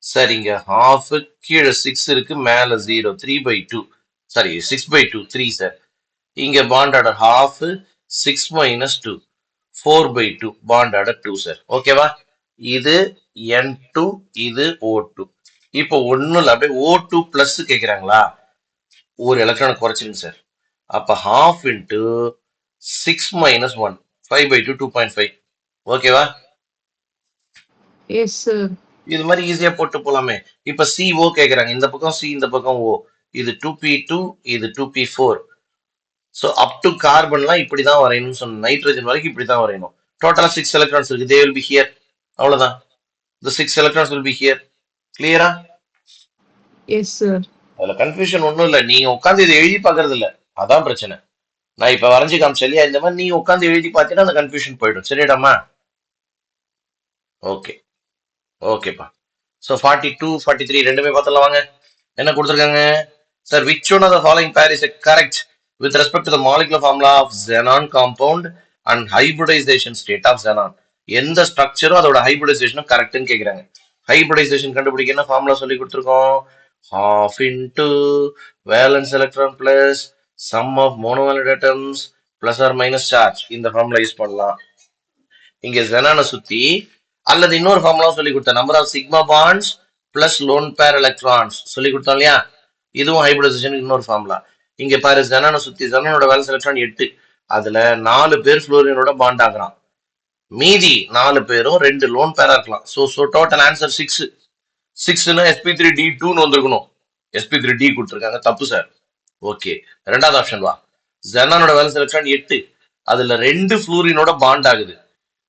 Sir இங்க half, கீழே 6 இருக்கு, மேல 0, 3/2. Sorry 6/2, 3 sir. இங்க bond order half, 6 minus 2, 4/2, bond order 2 sir. ஓகேவா? இது N2, இது O2. இப்போ ஒண்ணும் இல்ல, அப்படியே O2 பிளஸ் கேக்குறாங்களா, ஒரு எலக்ட்ரான் குறைச்சிருங்க சார். அப்ப half into 6 minus 1, 5/2, 2.5. ஓகேவா? Yes sir. இது மாதிரி ஈஸியா போட்டு போலாமே. இப்ப CO கேக்குறாங்க, இந்த பக்கம் C, இந்த பக்கம் O. இது 2p2, இது 2p4. ஸோ அப் டு கார்பன்லாம் இப்படிதான் வரையணும்னு சொன்ன, நைட்ரஜன் வரைக்கும் இப்படிதான் வரையணும். டோட்டலா 6 எலக்ட்ரான்ஸ் இருக்கு, they will be here. அவ்வளவுதான். the 6 electrons will be here. கிளியரா? Yes sir. அதுல கன்ஃபியூஷன் ஒண்ணும் இல்ல, நீங்க உட்காந்து இதை எழுதி பாக்குறது இல்ல, அதான் பிரச்சனை. நான் இப்ப வரைஞ்சு காமிச்சேன் இல்லையா, இந்த மாதிரி நீங்க உட்காந்து எழுதி பார்த்தீங்கன்னா அந்த கன்ஃபியூஷன் போயிடும். சரிடாமா? ஓகே ஓகேப்பா. ஸோ 42 43 ரெண்டுமே பார்த்துலாம் வாங்க. என்ன கொடுத்துருக்காங்க sir? which one of the following pair is correct with respect to the molecular formula of xenon compound and hybridization state of xenon? எந்த ஸ்ட்ரக்சரும் அதோட ஹைபிரிடைசேஷனும் கரெக்ட்னு கேக்குறாங்க. ஹைபிரிடைசேஷன் கண்டுபிடிக்க என்ன ஃபார்முலா சொல்லி கொடுத்துருக்கோம்? half into valence electron plus sum of monovalent atoms plus or minus charge. இந்த formula use பண்ணலாம். இங்க xenon சுத்தி அல்லது இன்னொரு ஃபார்முலா சொல்லி கொடுத்தேன், number of sigma bonds plus lone pair electrons சொல்லி கொடுத்தோம் இல்லையா? இதுவும் ஹைபிரிடைசேஷன் இன்னொரு ஃபார்முலா. இங்க பாரு, xenon சுத்தி xenonோட வேலன்ஸ் எலக்ட்ரான் 8, அதுல 4 பேர் ஃப்ளோரினோட பாண்ட் ஆகுறான், மீதி 4 பேரும் 2 லோன் பேரா இருக்கலாம். So total answer 6. 6னா sp3d2 வந்திருக்கணும், sp3d கொடுத்துருக்காங்க, தப்பு சார். ஓகே, ரெண்டாவது ஆப்ஷன் வா. xenonோட வேலன்ஸ் எலக்ட்ரான் 8, அதுல 2 ஃப்ளோரினோட பாண்ட் ஆகுது,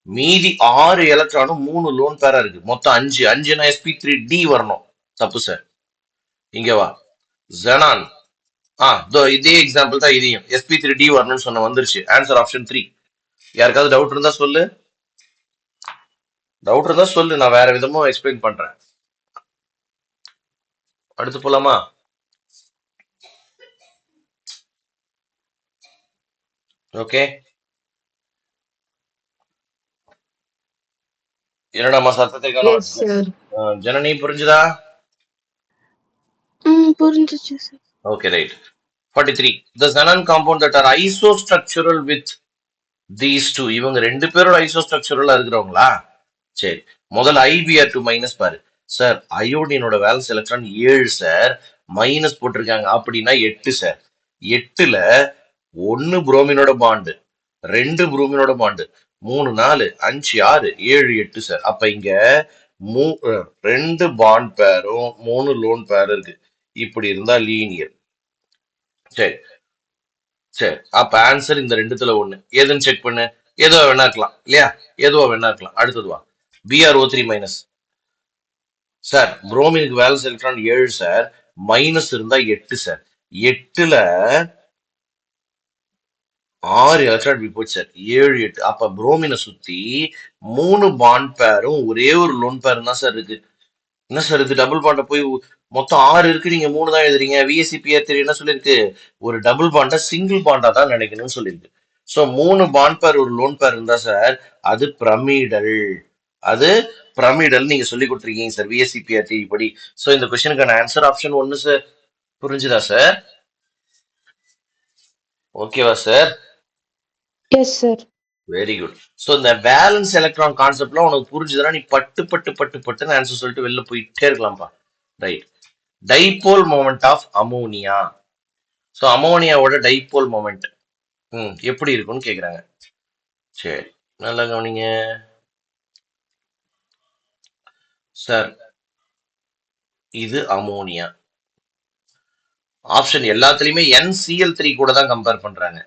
மீதி 6 எலக்ட்ரானும் 3 லோன் பேரா இருக்கு, மொத்தம் 5. 5னா sp3d வரணும், தப்பு சார். இங்க வா, xenon இதே எக்ஸாம்பிள் தான், இதையும் sp3d வரணும்னு சொன்ன, வந்துருச்சு. Answer option 3. யாருக்காவது டவுட் இருந்தா சொல்லு, நான் வேற விதமா எக்ஸ்பிளைன் பண்றேன். அடுத்து போலாமா? ஓகே, என்னடா சத்தத்தை காணோம்? Yes sir. ஜனனி புரிஞ்சுதா? புரிஞ்சுச்சு sir. Okay right. 43. The xenon compound that are isostructural with these two. இவங்க 2 பேரோட ஐசோஸ்ட்ரக்சரலா இருக்கிறவங்களா? சரி, முதல்ல IBr2 மைனஸ் பாரு சார். அயோடினோட வேலன்ஸ் எலக்ட்ரான் 7 சார், மைனஸ் போட்டிருக்காங்க, அப்படின்னா 8 சார். 8ல 1 புரோமினோட பாண்டு, 2 புரோமினோட பாண்டு, 3 4 5 6 7 8 சார். அப்ப இங்க 2 பாண்ட் பேரும் 3 லோன் பேர் இருக்கு. இப்படி இருந்தா லீனியர். சரி சரி, அப்ப ஆன்சர் இந்த ரெண்டுத்துல ஒண்ணு. எதுன்னு செக் பண்ணு. ஏதோ வேணா இருக்கலாம் இல்லையா? ஏதோ வேணா இருக்கலாம். அடுத்தது வா. BrO3 minus. சார் புரோமினுக்கு வேலன்ஸ் எலக்ட்ரான் 7 சார். மைனஸ் இருந்தா 8 சார். 8ல 6 எலக்ட்ரான் இப்படி போச்சு சார். 7 8. அப்ப புரோமினை சுத்தி 3 பாண்ட் பேரும் ஒரே ஒரு லோன் பேரும் தான் சார் இருக்கு. என்ன சார் இது டபுள் பாண்ட போய் மொத்தம் 6 இருக்கு, நீங்க 3 தான் எழுதுறீங்க. VSCPR theory என்ன சொல்லிருக்கு? ஒரு டபுள் பாண்டை சிங்கிள் பாண்டா தான் நினைக்கணும்னு சொல்லியிருக்கு. ஸோ 3 பாண்ட் பேர் ஒரு லோன் பேர் இருந்தா சார் அது பிரமிடல். அது பிரமிடல் நீங்க சொல்லி கொடுத்துருக்கீங்க சார் VSCPR theory படி. ஸோ இந்த கொஸ்டினுக்கான ஆன்சர் ஆப்ஷன் 1 சார். புரிஞ்சுதா சார்? ஓகேவா sir? Yes sir. Very good. So இந்த வேலன்ஸ் எலக்ட்ரான் கான்செப்ட்லாம் உனக்கு புரிஞ்சுதுன்னா நீ பட்டு பட்டு பட்டு பட்டுன்னு ஆன்சர் சொல்லிட்டு வெளில போயிட்டே இருக்கலாம்ப்பா. Right. Dipole moment of ammonia. So அமோனியாவோட டைபோல் மொமெண்ட் எப்படி இருக்கும்னு கேக்குறாங்க. சரி, நல்லா கவனிங்க சார். இது அமோனியா. ஆப்ஷன் எல்லாத்துலயுமே NCl3 கூட தான் கம்பேர் பண்றாங்க.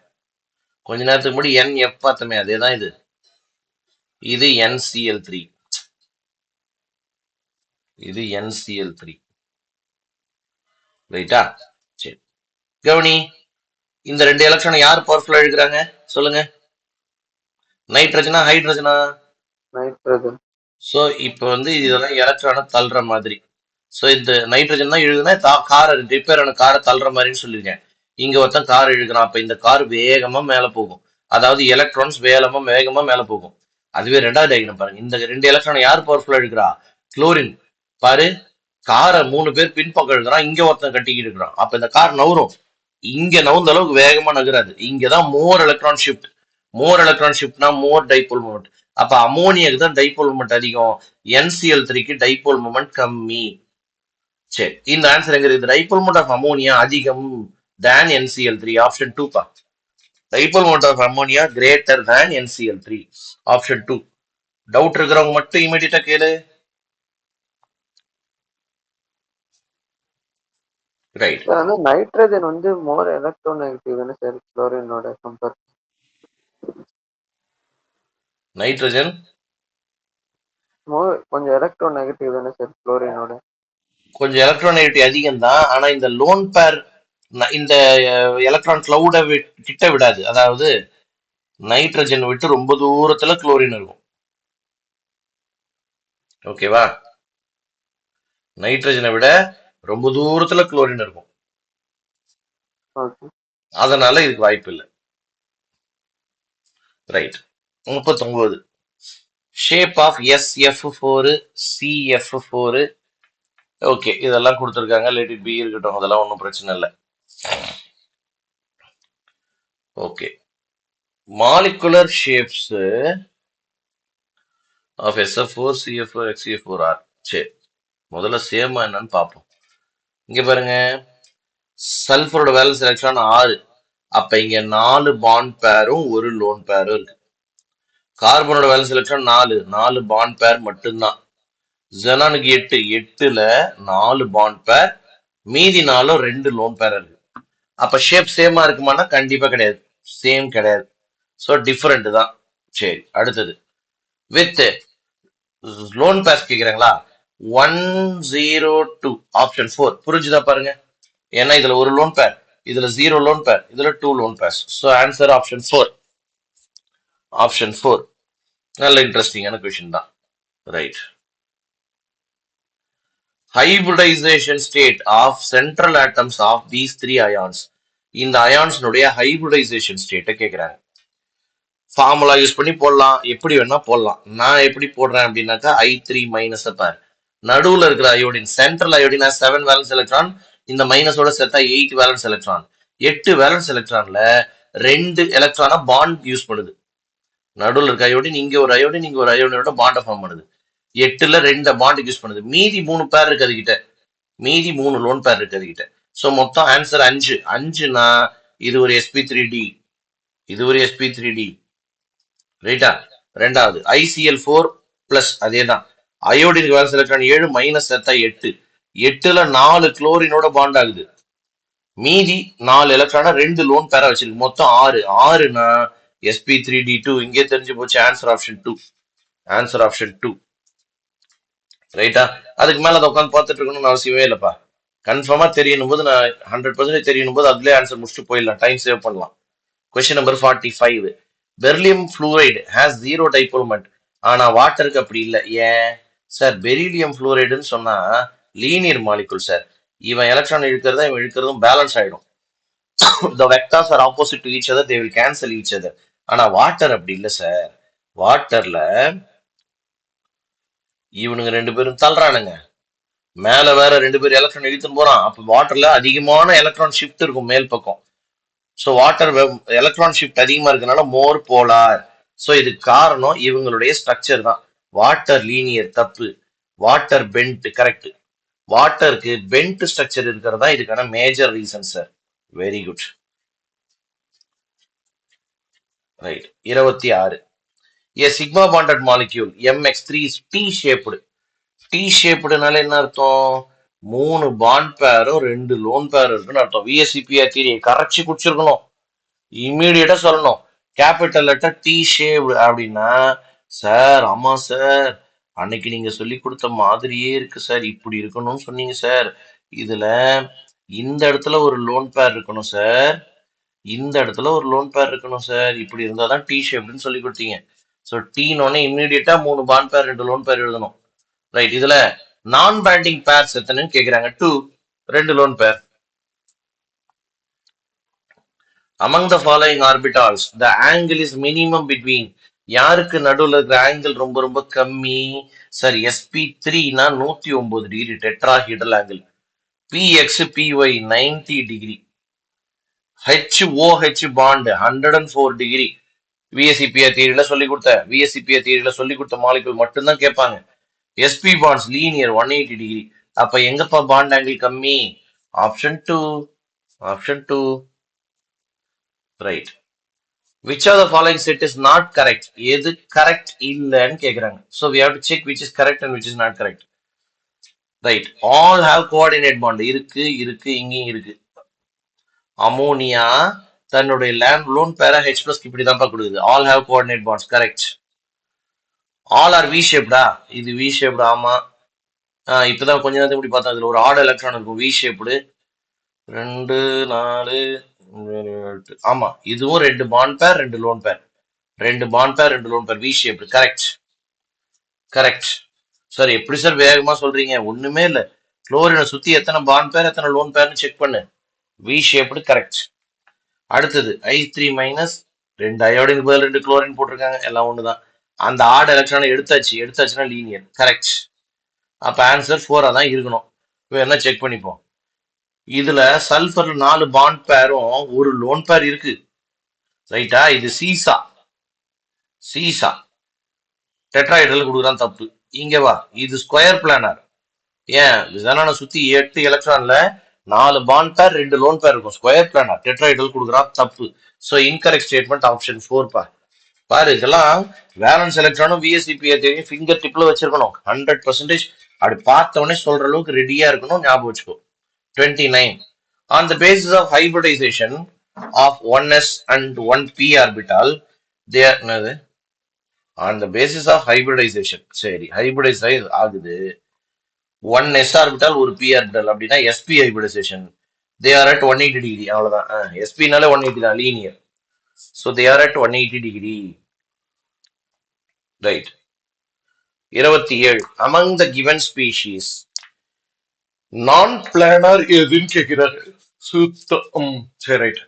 கொஞ்ச நேரத்துக்கு முன்னாடி NF பார்த்தமே, அதேதான் இது. இது NCl3, இது NCl3. ரைட்டா? சரி, கவனி. இந்த 2 எலக்ட்ரானை யார் பவர்ஃபுல்லா எழுதுறாங்க சொல்லுங்க. நைட்ரஜனா ஹைட்ரஜனா? நைட்ரஜன். ஸோ இப்போ இதெல்லாம் எலக்ட்ரானை தள்ளுற மாதிரி. ஸோ இந்த நைட்ரஜன் தான் எழுதுனா காரை ரிப்பேர் ஆன காரை தள்ளுற மாதிரின்னு சொல்லியிருக்கேன். இங்க ஒருத்தன் கார் எழுதுறான். அப்ப இந்த கார் வேகமா மேல போகும். அதாவது எலக்ட்ரான்ஸ் வேகமா மேல போகும். அதுவே ரெண்டாவது டயக்ராம் பாருங்க. இந்த 2 எலக்ட்ரானை யார் பவர்ஃபுல்லா எழுதுறா? குளோரின். பாரு, காரை 3 பேர் பின்பக்கம் எழுதுறான். இங்க ஒருத்தன் கட்டிக்கிட்டு இருக்கிறான். அப்ப இந்த கார் நவரும். இங்க நவுந்த அளவுக்கு வேகமா நகராது. இங்கதான் more electron shift. More electron ஷிஃப்ட்னா மோர் டைபோல் மூமெண்ட். அப்ப அமோனியாக்கு தான் டைபோல் மூமெண்ட் அதிகம், NCl3க்கு டைபோல் மூமெண்ட் கம்மி. சரி, இந்த ஆன்சர் எங்க இருக்குது? டைபோல் மூமெண்ட் ஆஃப் அமோனியா அதிகம் than NCl3. ஆப்ஷன் 2 பா. Dipole moment of ammonia greater than NCl3. Option 2. Doubt இருக்கிறவங்க மட்டும் இமீடியட்டா கேளு. ரைட். நைட்ரஜன் மோர் எலக்ட்ரோநெகட்டிவ் தானே சார் குளோரினோட கம்பேர். நைட்ரஜன் கொஞ்சம் எலக்ட்ரோநெகட்டிவ் தானே சார் குளோரினோட. கொஞ்சம் எலக்ட்ரானிட்டி அதிகம் தான். ஆனா இந்த லோன் பேர் இந்த எலக்ட்ரான் கிளவுட கிட்ட விடாது. அதாவது நைட்ரஜன் விட்டு ரொம்ப தூரத்துல குளோரின் இருக்கும். ஓகேவா? நைட்ரஜனை விட ரொம்ப தூரத்துல குளோரின் இருக்கும். அதனால இதுக்கு வாய்ப்பு இல்லை. Right. 39. Shape of SF4 CF4. Okay, இதெல்லாம் கொடுத்துருக்காங்க. லெட் இட் பி இருக்கட்டும், அதெல்லாம் ஒன்றும் பிரச்சனை இல்லை. Okay, molecular shapes of SF4 CF4 XCF4R. சரி, முதல்ல சேமா என்னன்னு பார்ப்போம். இங்க பாருங்க, சல்ஃபரோட வேலன்ஸ் எலக்ட்ரான் 6. அப்ப இங்க 4 பாண்ட் பேரும் ஒரு லோன் பேரும் இருக்கு. கார்பனோட வேலன்ஸ் எலக்ட்ரான் 4 பாண்ட் பேர் மட்டும்தான். ஜெனானுக்கு 8. 8ல 4 பாண்ட் பேர், மீதி 4 2 லோன் பேர் இருக்கு. அப்ப ஷேப் சேமா இருக்குமானா கண்டிப்பா கிடையாது. சேம் கிடையாது. ஸோ டிஃபரெண்ட் தான். சரி, அடுத்தது வித் லோன் பேர்ஸ் கேக்குறாங்களா? 102. ஆப்ஷன் 4. புரிஞ்சுதா பாருங்க. ஏன்னா இதுல ஒரு லோன் பேர், இதுல 0 லோன் பேர், இதுல 2 loan purse. So answer option 4. Option 4 நல்ல இன்ட்ரெஸ்டிங்கான கொஸ்டின் தான். Right. hybridization state of central atoms of these 3 ions. இந்த அயான்ஸ்னுடைய ஹைபிரிடைசேஷன் ஸ்டேட்டை கேட்கிறாங்க. ஃபார்முலா யூஸ் பண்ணி போடலாம், எப்படி வேணா போடலாம். நான் எப்படி போடுறேன் அப்படின்னாக்கா I3 மைனஸ் பார். நடுவுல இருக்கிற iodine, central iodine 7 valence electron, இந்த மைனஸோட சேர்த்தா 8 வேலன்ஸ் எலக்ட்ரான். 8 வேலன்ஸ் எலக்ட்ரான்ல 2 எலக்ட்ரானா பாண்ட் யூஸ் பண்ணுது. நடுவில் இருக்க அயோடின் இங்க ஒரு அயோடின், இங்க ஒரு அயோடினோட பாண்டை ஃபார்ம் பண்ணுது. 8ல 2 பாண்ட் யூஸ் பண்ணுது. மீதி 3 பேர் இருக்கு அதுகிட்ட, மீதி 3 லோன் பேர் இருக்கு அதுகிட்ட. ஸோ மொத்தம் ஆன்சர் 5. 5னா இது ஒரு sp3d, இது ஒரு sp3d. ரைட்டா? ரெண்டாவது ICl4 பிளஸ், அதே தான். அயோடினுக்கு வேலன்ஸ் எலக்ட்ரான் 7 மைனஸ் சேர்த்தா 8. 8ல 4 குளோரினோட பாண்ட் ஆகுது. மீதி 4 எலக்ட்ரான 2 லோன் பேரா வச்சிருக்கு. மொத்தம் 6னா sp3d2. இங்கே தெரிஞ்சு போச்சு. Answer option 2. Answer option 2. ரைட்டா? அதுக்கு மேல அதை உட்காந்து பார்த்துட்டு இருக்கணும்னு அவசியமே இல்லப்பா. கன்ஃபார்மா தெரியணும் போது நான் 100% தெரியணும் போது அதுலயே ஆன்சர் முடிச்சுட்டு போயிடலாம். டைம் சேவ் பண்ணலாம். Question number 45. Beryllium fluoride has 0 dipole moment. ஆனா வாட்டருக்கு அப்படி இல்லை. ஏன் சார்? பெரிலியம் fluorideன்னு சொன்னா லீனியர் மாலிகுல் சார். இவன் எலக்ட்ரான் இழுக்கிறதா இவன் இழுக்கிறதும் பேலன்ஸ் ஆயிடும். The vectors are opposite to each other, they will cancel each other. ஆனா வாட்டர் அப்படி இல்லை சார். வாட்டர்ல இவனுங்க 2 பேரும் தள்ளுறானுங்க. மேல வேற 2 பேர் எலக்ட்ரான் இழுத்துன்னு போறான். அப்ப வாட்டர்ல அதிகமான எலக்ட்ரான் ஷிஃப்ட் இருக்கும் மேல் பக்கம். ஸோ வாட்டர் எலக்ட்ரான் ஷிஃப்ட் அதிகமா இருக்கனால மோர் போலார். ஸோ இதுக்கு காரணம் இவங்களுடைய ஸ்ட்ரக்சர் தான். வாட்டர் லீனியர் தப்பு, வாட்டர் பென்ட் கரெக்ட். வாட்டருக்கு பென்ட் ஸ்ட்ரக்சர் இருக்கிறதா இதுக்கான major reason sir. Very good. Right. 26. A sigma bonded molecule MX3 is T-shaped. T-shapedனால என்ன அர்த்தம்? 3 பாண்ட் பேரும் 2 லோன் பேர் இருக்குன்னு அர்த்தம். VSEPR தியரியை கரைச்சி குடிச்சிருக்கணும். இம்மீடியட்டா சொல்லணும். கேபிட்டல் லெட்டர் டி ஷேப்டு அப்படின்னா சார் ஆமா சார் அன்னைக்கு நீங்க சொல்லி கொடுத்த மாதிரியே இருக்கு சார், இப்படி இருக்கணும்னு சொன்னீங்க சார். இதுல இந்த இடத்துல ஒரு லோன் பேர் இருக்கணும் சார், இந்த இடத்துல ஒரு லோன் பேர் இருக்கணும் சார், இப்படி இருந்தாதான் டி ஷேப்டுன்னு சொல்லி கொடுத்தீங்க. ஸோ டீனோடனே இம்மீடியட்டா 3 பாண்ட் பேர் 2 லோன் பேர் எழுதணும். ரைட். இதுல நான் பேண்டிங் பேர்ஸ் எத்தனைன்னு கேக்குறாங்க. 2 2 lone pair. Among the following orbitals, the angle is minimum between. யாருக்கு நடுவுல இருக்கிற ஆங்கிள் ரொம்ப ரொம்ப கம்மி சார்? sp3னா 109 degree tetrahedral angle. px py 90 degree. HOH bond 104 degree. VSEPR தியரியில சொல்லி கொடுத்த மாலிகுல் மட்டும்தான் கேட்பாங்க. sp bonds linear 180 degree. அப்ப எங்கப்பா பாண்ட் ஆங்கிள் கம்மி? Option 2. Option 2. Right. Which of the following set is not correct? எது correct இல்லன்னு கேக்குறாங்க. So we have to check which is correct and which is not correct. Right. All have coordinate bond. இருக்கு இங்கேயும் இருக்கு. Ammonia தன்னுடைய loan பேரா H+ இப்படிதான்ப்பா கொடுக்குது. All have coordinate bonds. Correct. All are V-shaped. இது V-shaped. ஆமா. இப்பதான் கொஞ்ச நேரத்துக்கு இப்படி பார்த்தா இதுல ஒரு ஆட் எலக்ட்ரான் இருக்கும் V-shaped. 2 4 7 ஆமா. இதுவும் 2 பாண்ட் பேர் 2 லோன் பேர். 2 பாண்ட் பேர் 2 lone pair. V-shaped. Correct. Correct. Sir எப்படி சார் வேகமா சொல்றீங்க? ஒண்ணுமே இல்ல. குளோரினை சுத்தி எத்தனை பாண்ட் பேர் எத்தனை லோன் பேர்னு செக் பண்ணு. V-shaped. கரெக்ட். அடுத்தது I3 மைனஸ் 2 அயோடின் பதில் 2 குளோரின் போட்டிருக்காங்க. எல்லாம் ஒண்ணுதான். அந்த ஆட் எலக்ட்ரானை எடுத்தாச்சுன்னா லீனியர். கரெக்ட். அப்ப ஆன்சர் 4 தான் இருக்கணும். வேணா செக் பண்ணிப்போம். இதுல சல்ஃபர்ல 4 பாண்ட் பேரும் ஒரு லோன் பேர் இருக்கு. ரைட்டா? இது சீசா டெட்ராஹைட்ரல் கொடுக்குறான். தப்பு. இங்க வா, இது ஸ்கொயர் பிளானர். ஏன் விசான சுத்தி 8 எலக்ட்ரான்ல 4 பாண்ட் பேர் 2 லோன் பேர் இருக்கும். ஸ்கொயர் பிளானர் டெட்ராஹைட்ரல் கொடுக்குறான். தப்பு. சோ இன்கரெக்ட் ஸ்டேட்மெண்ட் ஆப்ஷன் 4 பா. பாரு, இதெல்லாம் வேலன்ஸ் எலக்ட்ரானும் VSEPR தெரியும் ஃபிங்கர் டிப்ல வச்சிருக்கணும். 100% அப்படி பார்த்த உடனே சொல்ற அளவுக்கு ரெடியா இருக்கணும். ஞாபகம் வச்சுக்கோ. 29. On the basis of hybridization of 1s and 1p orbital, they are என்னது? On the basis of hybridization. சரி, ஹைபிரிடைஸ் ஆகுது. 1s orbital ஒரு p orbital அப்படின்னா sp hybridization. They are at 180 degree. அவ்வளவுதான். sp-னால 180 தான் linear. So they are at 180 degree. Right. 27. Among the given species, நான் planar எதுன்னு கேட்கிறாரு. சுத்தம். சரி, ரைட்.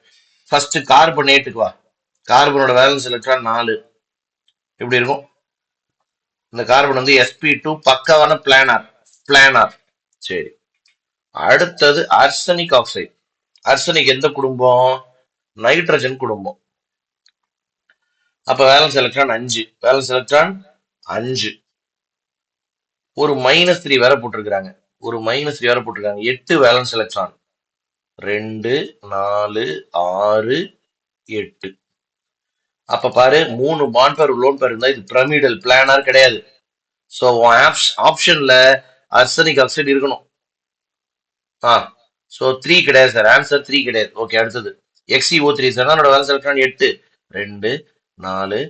ஃபர்ஸ்ட் கார்பனேட்டுக்கு வா. கார்பனோட வேலன்ஸ் எலக்ட்ரான் 4. எப்படி இருக்கும்? இந்த கார்பன் வந்து sp2 பக்காவான பிளானார். சரி. அடுத்தது அர்சனிக் ஆக்சைடு. அர்சனிக் எந்த குடும்பம்? நைட்ரஜன் குடும்பம். அப்ப வேலன்ஸ் எலக்ட்ரான் 5. ஒரு -3 வேற போட்டிருக்காங்க. 8 வேலன்ஸ் எலக்ட்ரான். 2 4 6 8. அப்ப பாரு, 3 பாண்ட் பேர் லோன் பேர் இருந்தா இது பிரமிடல் பிளானார் கிடையாது. சோ ஆப்ஷன்ல அர்சனிக் ஆக்சைடு இருக்கணும். ஆ ஸோ 3 கிடையாது சார். ஆன்சர் 3 கிடையாது. ஓகே, அடுத்தது XeO3 சார். என்னோட வேலை எலக்ட்ரான் 8 2 4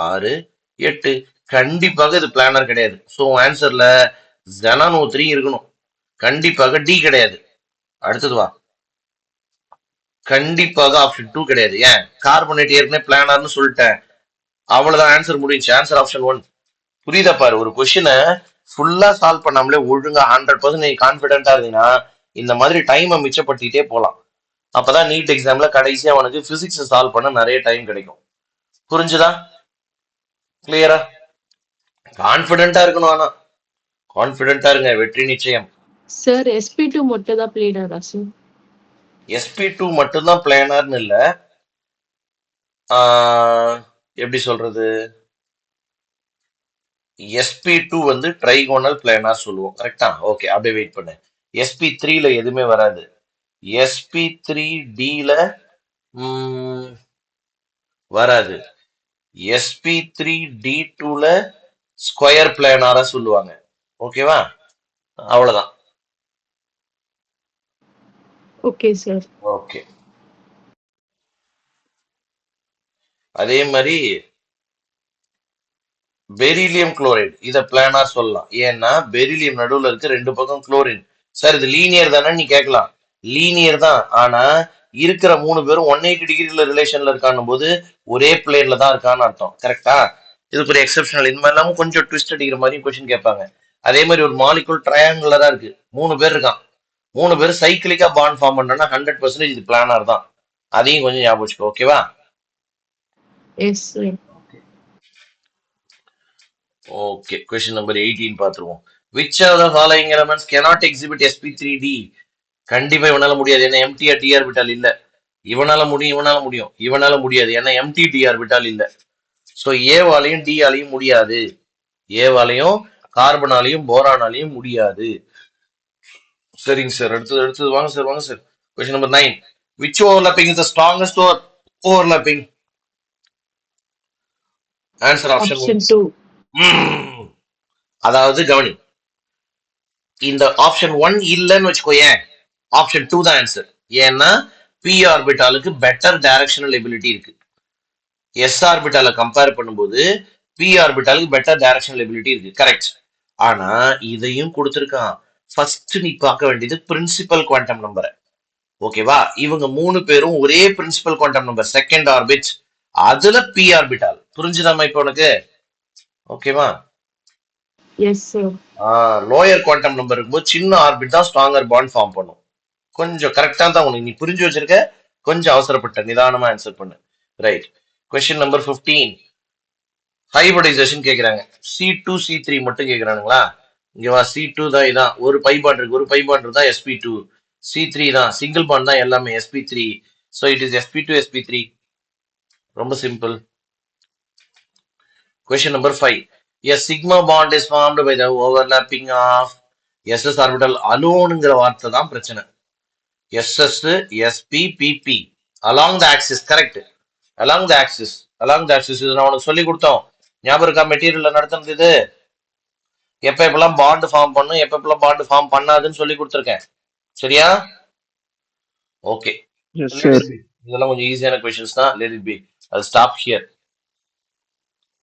6 8. கண்டிப்பாக இது பிளானர் கிடையாது. ஸோ ஆன்சர்ல ஜெனான் O3 இருக்கணும். கண்டிப்பாக டி கிடையாது. அடுத்தது வா. கண்டிப்பாக ஆப்ஷன் 2 கிடையாது. ஏன்? கார்பனேட் ஏற்கனவே பிளானர்னு சொல்லிட்டேன். அவ்வளவுதான், ஆன்சர் முடிஞ்சு. Answer option 1. புரியுதா பாரு? ஒரு கொஸ்டினை ஃபுல்லா சால்வ் பண்ணாமலே ஒழுங்கா 100% நீ கான்பிடென்டா இருந்தீங்கன்னா இந்த மாதிரி டைமை மிச்சப்படுத்திட்டே போலாம். அப்பதான் நீட் எக்ஸாம்ல கடைசியா உனக்கு பிசிக்ஸ் சால்வ் பண்ண நிறைய டைம் கிடைக்கும். புரிஞ்சுதா? கிளியரா? கான்பிடென்டா இருக்கணும். ஆனா கான்பிடென்டா இருங்க, வெற்றி நிச்சயம். சார் SP2 மட்டும் தான் பிளேனரா சார்? SP2 மட்டும்தான் பிளானர்னு இல்ல. எப்படி சொல்றது, SP2 வந்து ட்ரைகோனல் பிளானர் சொல்லுவோம். கரெக்டா? ஓகே, அப்படியே வெயிட் பண்ணு. SP3ல எதுவுமே வராது. SP3Dல வராது. SP3D2ல ஸ்கொயர் பிளானாரா சொல்லுவாங்க. ஓகேவா? அவ்வளவுதான். Okay sir. ஓகே, அதே மாதிரி பெரிலியம் குளோரைடு இத பிளானார் சொல்லலாம். ஏன்னா பெரிலியம் நடுவுல இருக்கு, 2 பக்கம் குளோரின். சார் இது லீனியர் தானே நீ கேட்கலாம். லீனியர் தான். ஆனா இருக்கிற 3 பேரும் 180 டிகிரில ரிலேஷன்ல இருக்கான்னு போது ஒரே பிளேன்ல தான் இருக்கான்னு அர்த்தம். கரெக்டா? இதுக்கு ஒரு எக்ஸெப்ஷனல். இந்த மாதிரி இல்லாம கொஞ்சம் ட்விஸ்ட் அடிக்கிற மாதிரி கொஸ்டின் கேட்பாங்க. அதே மாதிரி ஒரு மாலிகுல் ட்ரையாங்குலரா இருக்கு, 3 பேர் இருக்கான், 3 பேர் சைக்கிளிக்கா பாண்ட் ஃபார்ம் பண்றோம்னா 100% இது பிளானார் தான். அதையும் கொஞ்சம் ஞாபகம் வச்சுக்கோ. ஓகேவா? Yes sir. Okay, question number 18 பார்த்துருவோம். Which of the following elements cannot exhibit sp3d? கண்டிப்பா இவனால முடியாது. ஏன்னா எம்டிஆர் டி ஆர்பிட்டால் இல்ல. இவனால முடியும், இவனால முடியும், இவனால முடியாது. ஏன்னா எம்டி டி ஆர்பிட்டால் இல்ல. சோ ஏவாலையும் டி ஆலையும் முடியாது. ஏவாலையும் கார்பனாலையும் போரானாலையும் முடியாது. சரிங்க சார். அடுத்தது வாங்க சார், வாங்க sir. Question number 9. Which overlapping is the strongest overlapping? Answer option option 2. அதாவது கவனி, இந்த ஆப்ஷன் 1 இல்லன்னு வச்சுக்கோயேன், ஆப்ஷன் 2 தான் ஆன்சர். ஏன்னா பி ஆர்பிட்டாலுக்கு பெட்டர் டைரக்ஷனல் எபிலிட்டி இருக்கு. எஸ் ஆர்பிட்டால கம்பேர் பண்ணும்போது பி ஆர்பிட்டாலுக்கு பெட்டர் டைரக்ஷனல் எபிலிட்டி இருக்கு. கரெக்ட். ஆனா இதையும் கொடுத்திருக்கான். ஃபர்ஸ்ட் நீ பார்க்க வேண்டியது பிரின்சிபல் குவாண்டம் நம்பரை. ஓகேவா? இவங்க 3 பேரும் ஒரே principal quantum number, second orbit. அதுல பி ஆர்பிட்டால். புரிஞ்சுதாமா இப்ப உனக்கு? ஓகேவா? Yes sir. Lower quantum number இருக்கும்போது சின்ன ஆர்பிட் தான் ஸ்ட்ராங்கர் பாண்ட் ஃபார்ம் பண்ணும். கொஞ்சம் கரெக்டா தான் உனக்கு நீ புரிஞ்சு வச்சிருக்க. கொஞ்சம் அவசரப்பட்ட, நிதானமா ஆன்சர் பண்ணு. ரைட். Question number 15. ஹைபிரிடைசேஷன் கேக்குறாங்க. C2C3 மட்டும் கேக்குறானுங்களா? இங்க வா. C2 தான், இதான் ஒரு பை பாண்ட் இருக்கு, ஒரு பை பாண்ட் தான் sp2. C3 தான் சிங்கிள் பாண்ட் தான் எல்லாமே sp3. so it is sp2 sp3. ரொம்ப simple. Question number 5. A sigma bond is formed by the overlapping of SS orbital aloneங்கிற வார்த்தை தான் பிரச்சனை. SS, SP, PP along the axis. correct. along the axis. இது நான் உனக்கு சொல்லி கொடுத்தோம். ஞாபகம் இருக்கா? மெட்டீரியல்ல நடத்துனது இது. எப்பெல்லாம் பாண்ட் ஃபார்ம் பண்ணும், எப்பெல்லாம் பாண்ட் ஃபார்ம் பண்ணாதுன்னு சொல்லி கொடுத்துருக்கேன். சரியா? ஓகே, இதெல்லாம் கொஞ்சம் ஈஸியான கொஸ்டின்ஸ் தான். let it be. I'll stop here.